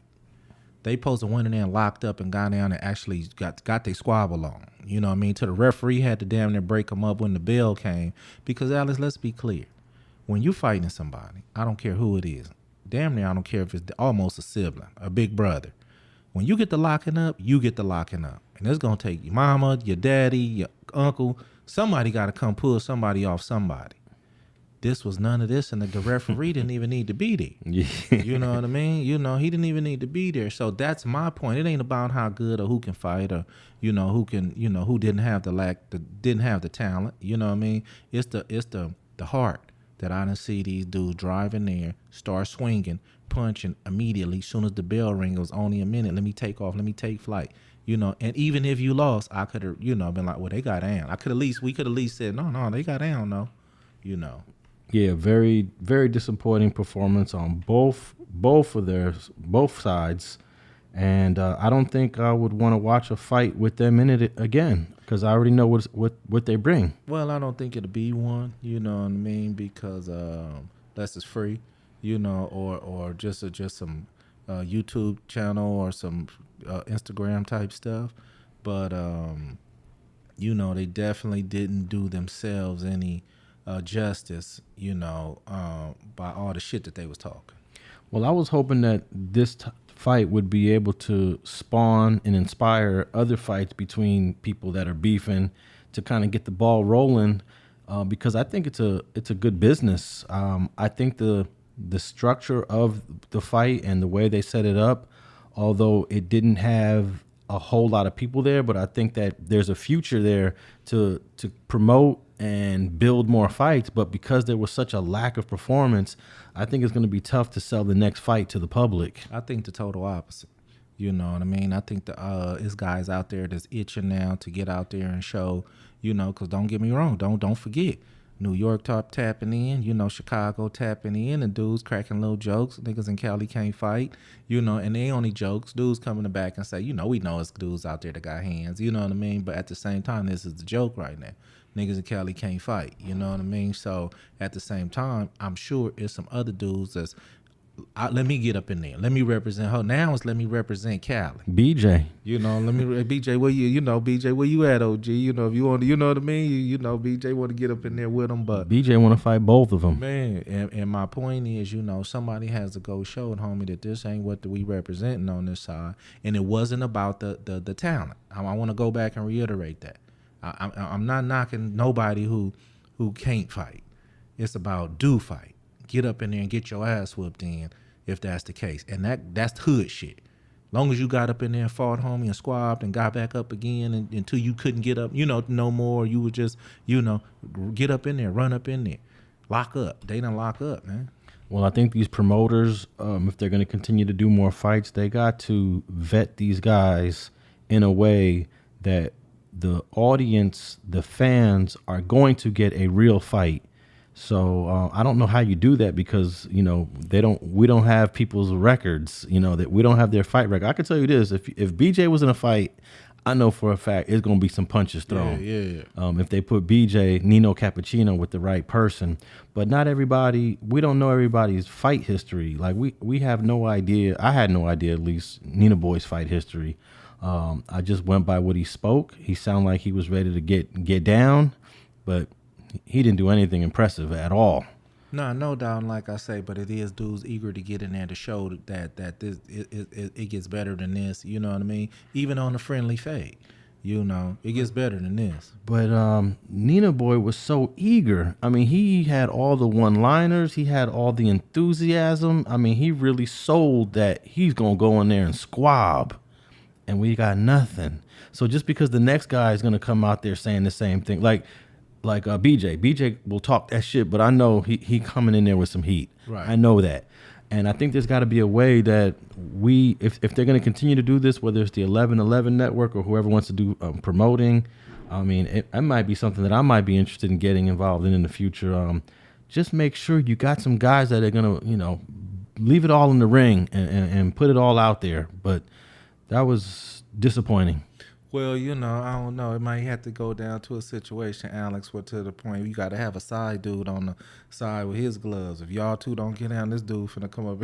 they supposed to went in there and locked up and got down and actually got their squabble on. You know what I mean? To the referee had to damn near break them up when the bell came. Because, Alex, let's be clear. When you fighting somebody, I don't care who it is. Damn near I don't care if it's almost a sibling, a big brother. When you get the locking up, you get the locking up. And it's going to take your mama, your daddy, your uncle. Somebody got to come pull somebody off somebody. this was none of this, and the referee didn't even need to be there. Yeah. You know what I mean? You know, he didn't even need to be there. So that's my point. It ain't about how good or who can fight or, you know, who can, you know, who didn't have the talent. You know what I mean? It's the heart that I done see these dudes driving there, start swinging, punching immediately. As soon as the bell ring, it was only a minute. Let me take off. Let me take flight. You know, and even if you lost, I could have, you know, been like, well, they got down. We could at least said, no, they got down, no. You know. Yeah, very, very disappointing performance on both sides, and I don't think I would want to watch a fight with them in it again because I already know what they bring. Well, I don't think it'll be one. You know what I mean? Because less is free, you know, or just some YouTube channel or some Instagram type stuff, but you know, they definitely didn't do themselves any justice, you know, by all the shit that they was talking. Well, I was hoping that this fight would be able to spawn and inspire other fights between people that are beefing to kind of get the ball rolling, because I think it's a good business. I think the structure of the fight and the way they set it up, although it didn't have a whole lot of people there, but I think that there's a future there to promote and build more fights. But because there was such a lack of performance, I think it's going to be tough to sell the next fight to the public. I think the total opposite. You know what I mean? I think it's guys out there that's itching now to get out there and show, you know, because don't get me wrong, don't forget. New York tapping in, you know, Chicago tapping in, and dudes cracking little jokes. Niggas in Cali can't fight, you know, and they only jokes. Dudes coming back and say, you know, we know it's dudes out there that got hands, you know what I mean? But at the same time, this is the joke right now. Niggas in Cali can't fight, you know what I mean? So at the same time, I'm sure it's some other dudes that's, let me get up in there. Let me represent her. Now it's let me represent Cali. BJ. You know, let me BJ, where BJ, where you at, OG? You know, if you want to, you know what I mean? You know, BJ want to get up in there with them, but BJ want to fight both of them. Man, and my point is, you know, somebody has to go show it, homie, that this ain't what we representing on this side. And it wasn't about the talent. I want to go back and reiterate that. I'm not knocking nobody who can't fight. It's about do fight. Get up in there and get your ass whooped in if that's the case. And that's hood shit. Long as you got up in there and fought, homie, and squabbed and got back up again until you couldn't get up, you know, no more. You would just, you know, get up in there, run up in there. Lock up. They done lock up, man. Well, I think these promoters, if they're going to continue to do more fights, they got to vet these guys in a way that the audience, the fans, are going to get a real fight. So I don't know how you do that because, you know, we don't have people's records, you know, that we don't have their fight record. I can tell you this, if BJ was in a fight, I know for a fact it's going to be some punches thrown. Yeah. If they put BJ, Nino Cappuccino with the right person. But not everybody, we don't know everybody's fight history. Like we have no idea. I had no idea, at least, Nina Boy's fight history. I just went by what he spoke. He sounded like he was ready to get down, but he didn't do anything impressive at all. No doubt, like I say, but it is dudes eager to get in there to show that this it gets better than this. You know what I mean? Even on a friendly fade, you know, it gets better than this. But Nina Boy was so eager. I mean, he had all the one-liners. He had all the enthusiasm. I mean, he really sold that he's gonna go in there and squab, and we got nothing. So just because the next guy is gonna come out there saying the same thing, like BJ will talk that shit, but I know he coming in there with some heat. Right. I know that. And I think there's got to be a way that if they're going to continue to do this, whether it's the 1111 network or whoever wants to do promoting, I mean, it might be something that I might be interested in getting involved in the future. Just make sure you got some guys that are going to, you know, leave it all in the ring and put it all out there. But that was disappointing. Well, you know, I don't know. It might have to go down to a situation, Alex, where to the point where you got to have a side dude on the side with his gloves. If y'all two don't get down, this dude finna come up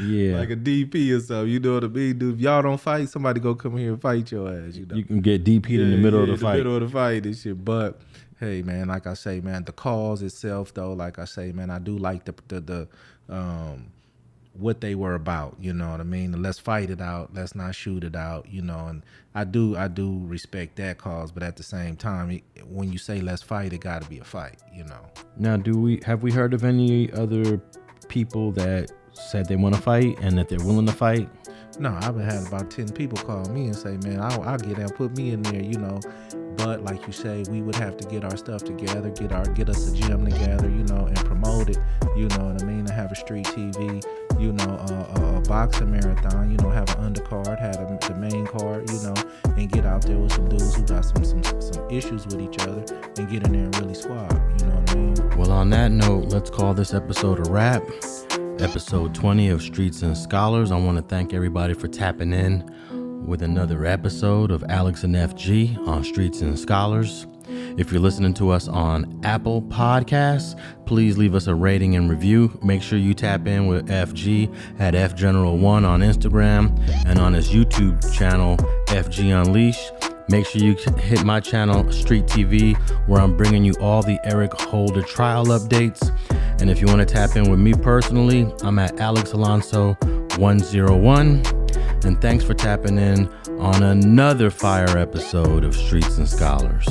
Yeah, like a DP or something. You know what I mean, dude? If y'all don't fight, somebody go come here and fight your ass. You know, you can get DP'd in the middle of the fight. In the middle of the fight and shit. But hey, man, like I say, man, the cause itself, though, like I say, man, I do like the what they were about, you know what I mean? Let's fight it out, let's not shoot it out, you know. And I do respect that cause, but at the same time, when you say let's fight, it got to be a fight, you know. Now, have we heard of any other people that said they want to fight and that they're willing to fight? No, I've had about 10 people call me and say, man, I'll get there, put me in there, you know. But like you say, we would have to get our stuff together, get us a gym together, you know, and promote it, you know what I mean, and have a street TV, you know, a boxing marathon, you know, have an undercard, have the main card, you know, and get out there with some dudes who got some issues with each other and get in there and really squad, you know what I mean? Well, on that note, let's call this episode a wrap. Episode 20 of Streets and Scholars. I want to thank everybody for tapping in with another episode of Alex and FG on Streets and Scholars. If you're listening to us on Apple Podcasts, please leave us a rating and review. Make sure you tap in with FG at FGeneral1 on Instagram and on his YouTube channel, FG Unleashed. Make sure you hit my channel, Street TV, where I'm bringing you all the Eric Holder trial updates. And if you want to tap in with me personally, I'm at Alex Alonso 101. And thanks for tapping in on another fire episode of Streets and Scholars.